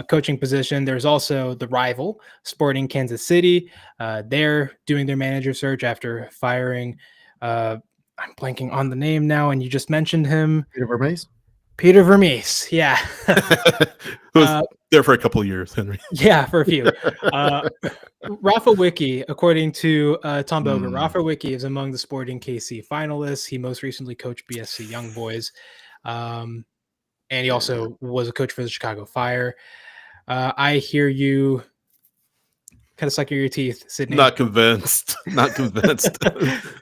coaching position, there's also the rival, Sporting Kansas City. They're doing their manager search after firing, I'm blanking on the name now, and you just mentioned him. Peter Vermees, yeah. Was there for a couple of years, Henry. Yeah, for a few. Rafa Wicki, according to Tom Boger, Rafa Wicki is among the Sporting KC finalists. He most recently coached BSC Young Boys. And he also was a coach for the Chicago Fire. I hear you kind of sucking your teeth, Sydney. Not convinced.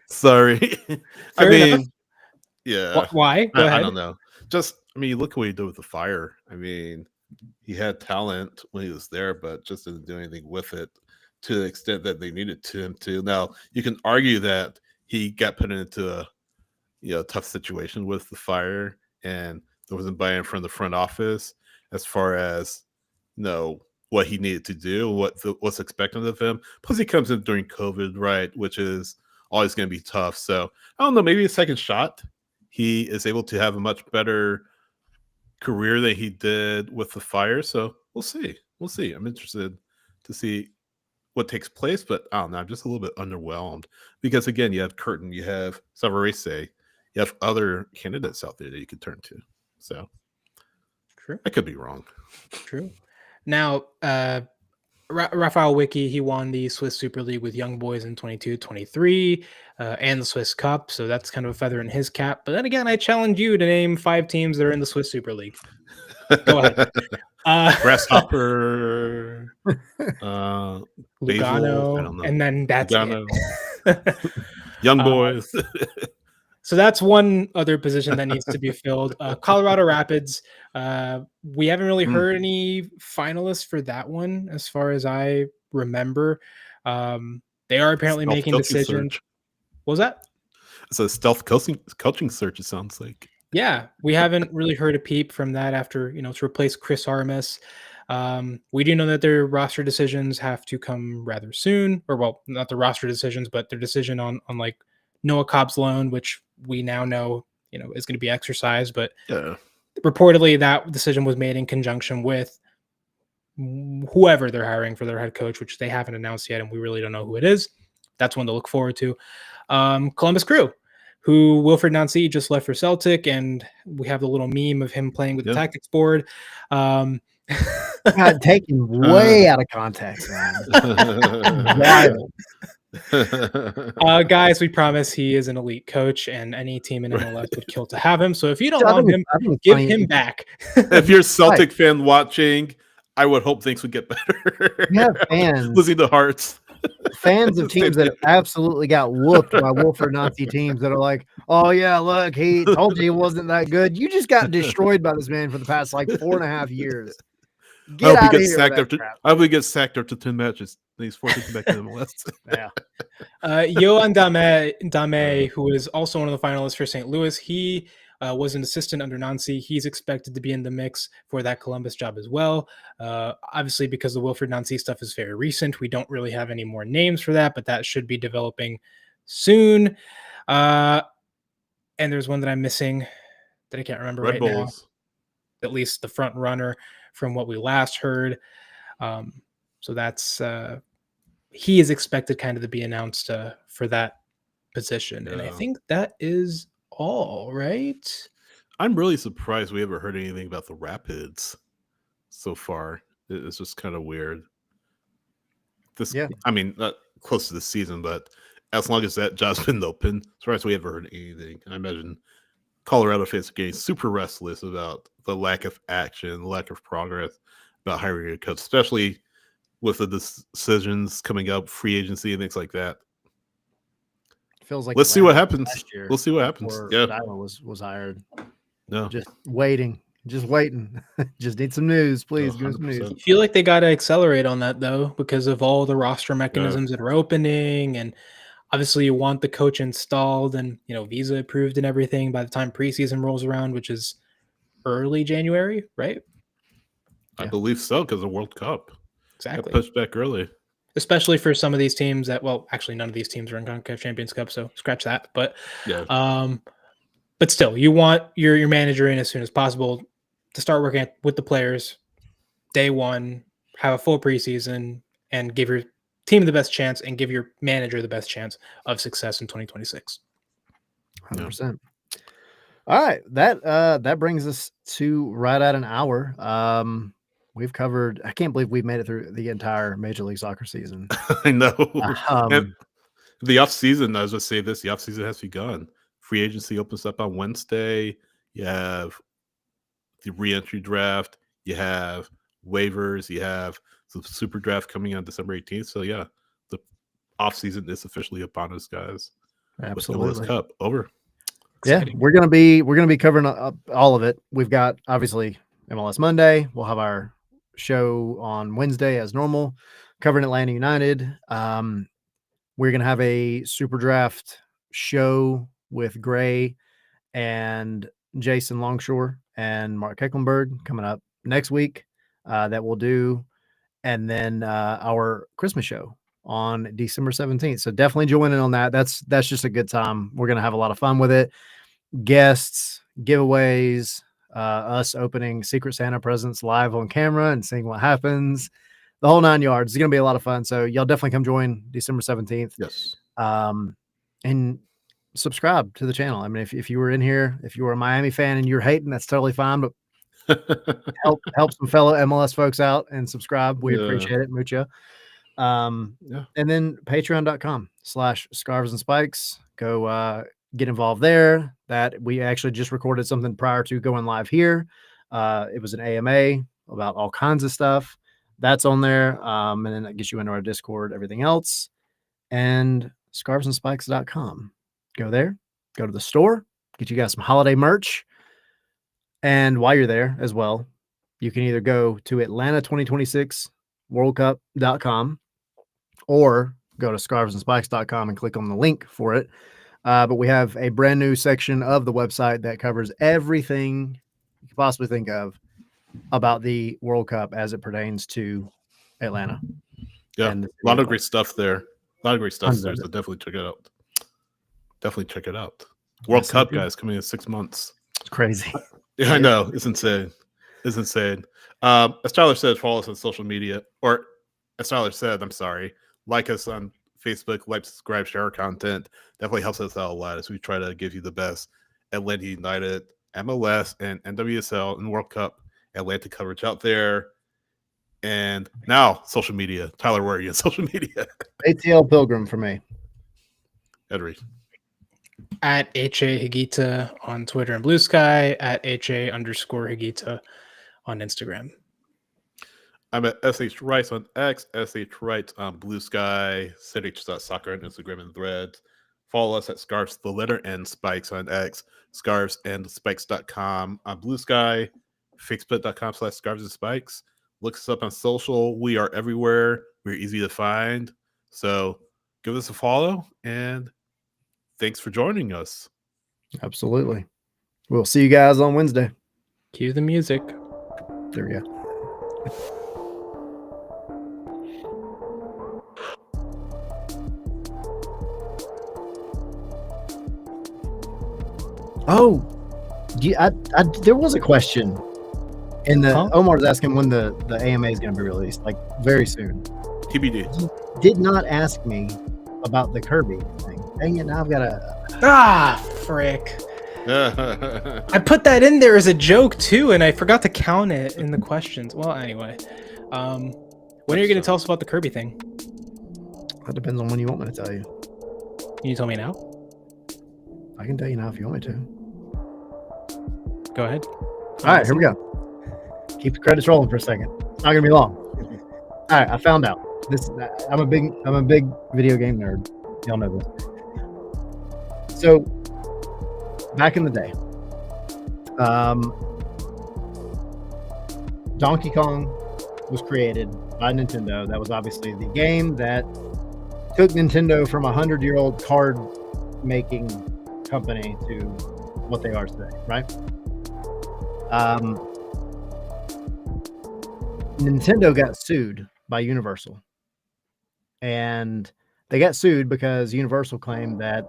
Sorry. I mean, yeah. Why? Go ahead. I don't know. Look what he did with the Fire. I mean, he had talent when he was there, but just didn't do anything with it to the extent that they needed him to. Now, you can argue that he got put into a tough situation with the Fire, and there wasn't buy-in from the front office as far as what he needed to do, what's expected of him. Plus, he comes in during COVID, right, which is always going to be tough. So I don't know, maybe a second shot. He is able to have a much better career than he did with the Fire. So we'll see. I'm interested to see what takes place, but I don't know. I'm just a little bit underwhelmed because, again, you have Curtin, you have Savarese, you have other candidates out there that you could turn to. So true. I could be wrong. True. Now, Rafael Wicki, he won the Swiss Super League with Young Boys in 22-23 and the Swiss Cup. So that's kind of a feather in his cap. But then again, I challenge you to name 5 teams that are in the Swiss Super League. Go ahead. Grasshopper, Lugano, Basil, and then that's Lugano. it. Young Boys. So that's one other position that needs to be filled. Colorado Rapids. We haven't really heard any finalists for that one, as far as I remember. They are apparently making decisions. What was that? It's a stealth coaching search, it sounds like. Yeah, we haven't really heard a peep from that after, to replace Chris Armas. We do know that their roster decisions have to come rather soon, or well, not the roster decisions, but their decision on like Noah Cobb's loan, which we now know, is going to be exercised. But reportedly that decision was made in conjunction with whoever they're hiring for their head coach, which they haven't announced yet, and we really don't know who it is. That's one to look forward to. Columbus Crew, who Wilfred Nancy just left for Celtic, and we have the little meme of him playing with the tactics board. Got taken way out of context, man. Guys, we promise he is an elite coach, and any team in MLS would kill to have him. So if you don't want him, give him back. If you're a Celtic fan watching, I would hope things would get better. Yeah, fans. Losing the Hearts. fans of teams that absolutely got whooped by Wilfred Nancy teams that are like, oh yeah, look, he told you he wasn't that good. You just got destroyed by this man for the past like 4.5 years. Get out of here with that crap. I hope he gets sacked after 10 matches. He's forced to come back to the MLS. Yeah. Yohan Dame, who is also one of the finalists for St. Louis, he was an assistant under Nancy. He's expected to be in the mix for that Columbus job as well. Obviously, because the Wilfred Nancy stuff is very recent, we don't really have any more names for that, but that should be developing soon. And there's one that I'm missing that I can't remember Red Bulls. now. At least the front runner from what we last heard. So that's he is expected kind of to be announced for that position. Yeah. And I think that is all, right? I'm really surprised we haven't heard anything about the Rapids so far. It's just kind of weird. I mean, not close to the season, but as long as that job's been open, as far as we haven't heard anything. I imagine Colorado fans are getting super restless about the lack of action, the lack of progress about hiring a coach, especially with the decisions coming up, free agency and things like that. Feels like let's see what happens. We'll see what happens. Yeah, was hired. No, just waiting. Just need some news, please. Give us some news. I feel like they got to accelerate on that though, because of all the roster mechanisms that are opening, and obviously you want the coach installed and visa approved and everything by the time preseason rolls around, which is early January, right? I believe so, because of World Cup. Exactly. Pushed back early. Especially for some of these teams that, well, actually none of these teams are in CONCACAF Champions Cup, so scratch that. But but still, you want your manager in as soon as possible to start working with the players day one, have a full preseason, and give your team the best chance and give your manager the best chance of success in 2026. 100%. All right, that brings us to right at an hour. We've covered. I can't believe we've made it through the entire Major League Soccer season. I know. The off season, I was just say this: the off season has begun. Free agency opens up on Wednesday. You have the re-entry draft. You have waivers. You have the super draft coming on December 18th. So yeah, the off season is officially upon us, guys. Absolutely. With MLS Cup over. Exciting. Yeah, we're gonna be covering all of it. We've got obviously MLS Monday. We'll have our show on Wednesday as normal, covering Atlanta United. We're gonna have a super draft show with Gray and Jason Longshore and Mark Hecklenberg coming up next week that we'll do, and then our Christmas show on December 17th. So definitely join in on that. That's just a good time. We're gonna have a lot of fun with it. Guests, giveaways, us opening Secret Santa presents live on camera and seeing what happens, the whole 9 yards. It's going to be a lot of fun. So y'all definitely come join December 17th. Yes. And subscribe to the channel. I mean, if you were in here, if you were a Miami fan and you're hating, that's totally fine, but help some fellow MLS folks out and subscribe. We appreciate it. Mucho. And then patreon.com/scarves and spikes. Go, get involved there. That we actually just recorded something prior to going live here. It was an AMA about all kinds of stuff that's on there. And then that gets you into our Discord, everything else, and scarvesandspikes.com. Go there, go to the store, get you guys some holiday merch. And while you're there as well, you can either go to Atlanta 2026 worldcup.com or go to scarvesandspikes.com and click on the link for it. But we have a brand new section of the website that covers everything you could possibly think of about the World Cup as it pertains to Atlanta. Yeah, a lot of great stuff there. A lot of great stuff there, so definitely check it out. Definitely check it out. World Cup, guys, coming in 6 months. It's crazy. Yeah, I know. It's insane. It's insane. As Tyler said, follow us on social media. Or as Tyler said, I'm sorry, like us on Facebook, like, subscribe, share our content. Definitely helps us out a lot as we try to give you the best Atlanta United, MLS, and NWSL and World Cup Atlanta coverage out there. And now social media. Tyler, where are you on social media? ATL Pilgrim for me. Edry. At HA Higuita on Twitter and Blue Sky, at HA_Higuita on Instagram. I'm at SH Rice on X, SH Rice on Blue Sky, SH.soccer on Instagram and Threads. Follow us at Scarves, the letter N, Spikes on X, scarvesandspikes.com on Blue Sky, facebook.com/scarves and spikes. Look us up on social. We are everywhere. We're easy to find. So give us a follow, and thanks for joining us. Absolutely. We'll see you guys on Wednesday. Cue the music. There we go. Oh, there was a question in the Omar's asking when the AMA is going to be released, like very soon. TBD. He did not ask me about the Kirby thing. Dang it! Now I've got frick. I put that in there as a joke too, and I forgot to count it in the questions. Well, anyway, when are you going to tell us about the Kirby thing? That depends on when you want me to tell you. Can you tell me now? I can tell you now if you want me to. Go ahead. All right, here we go. Keep the credits rolling for a second. It's not gonna be long. All right, I found out. I'm a big video game nerd. Y'all know this. So back in the day, Donkey Kong was created by Nintendo. That was obviously the game that took Nintendo from a 100-year-old card making company to what they are today, right? Nintendo got sued by Universal, and they got sued because Universal claimed that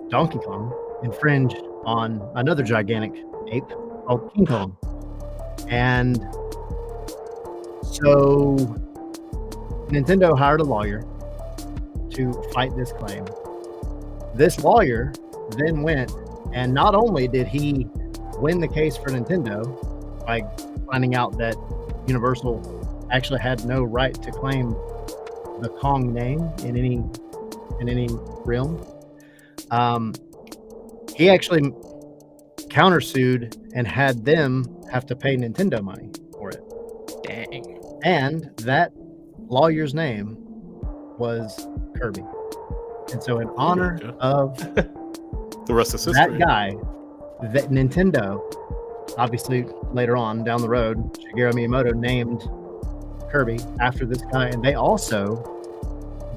Donkey Kong infringed on another gigantic ape called King Kong. And so Nintendo hired a lawyer to fight this claim. This lawyer then went, and not only did he win the case for Nintendo by finding out that Universal actually had no right to claim the Kong name in any realm, he actually countersued and had them have to pay Nintendo money for it. Dang. And that lawyer's name was Kirby. And so in honor of the rest of that guy, that Nintendo, obviously later on down the road, Shigeru Miyamoto named Kirby after this guy, and they also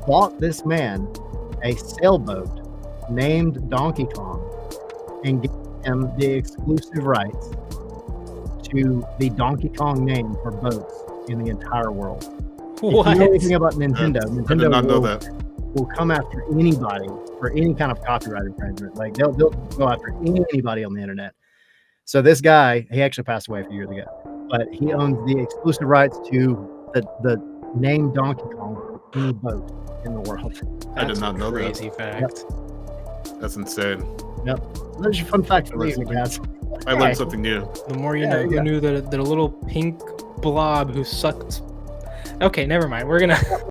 bought this man a sailboat named Donkey Kong and gave him the exclusive rights to the Donkey Kong name for boats in the entire world. What? If you know anything about Nintendo, I did not know that. Will come after anybody for any kind of copyright infringement. Like they'll go after anybody on the internet. So this guy, he actually passed away a few years ago, but he owns the exclusive rights to the name Donkey Kong for any boat in the world. I did not know that. Crazy fact. That's insane. Yep. That's your fun fact for me, guys. I learned something new. The more you know. Who knew that a little pink blob who sucked? Okay, never mind. We're gonna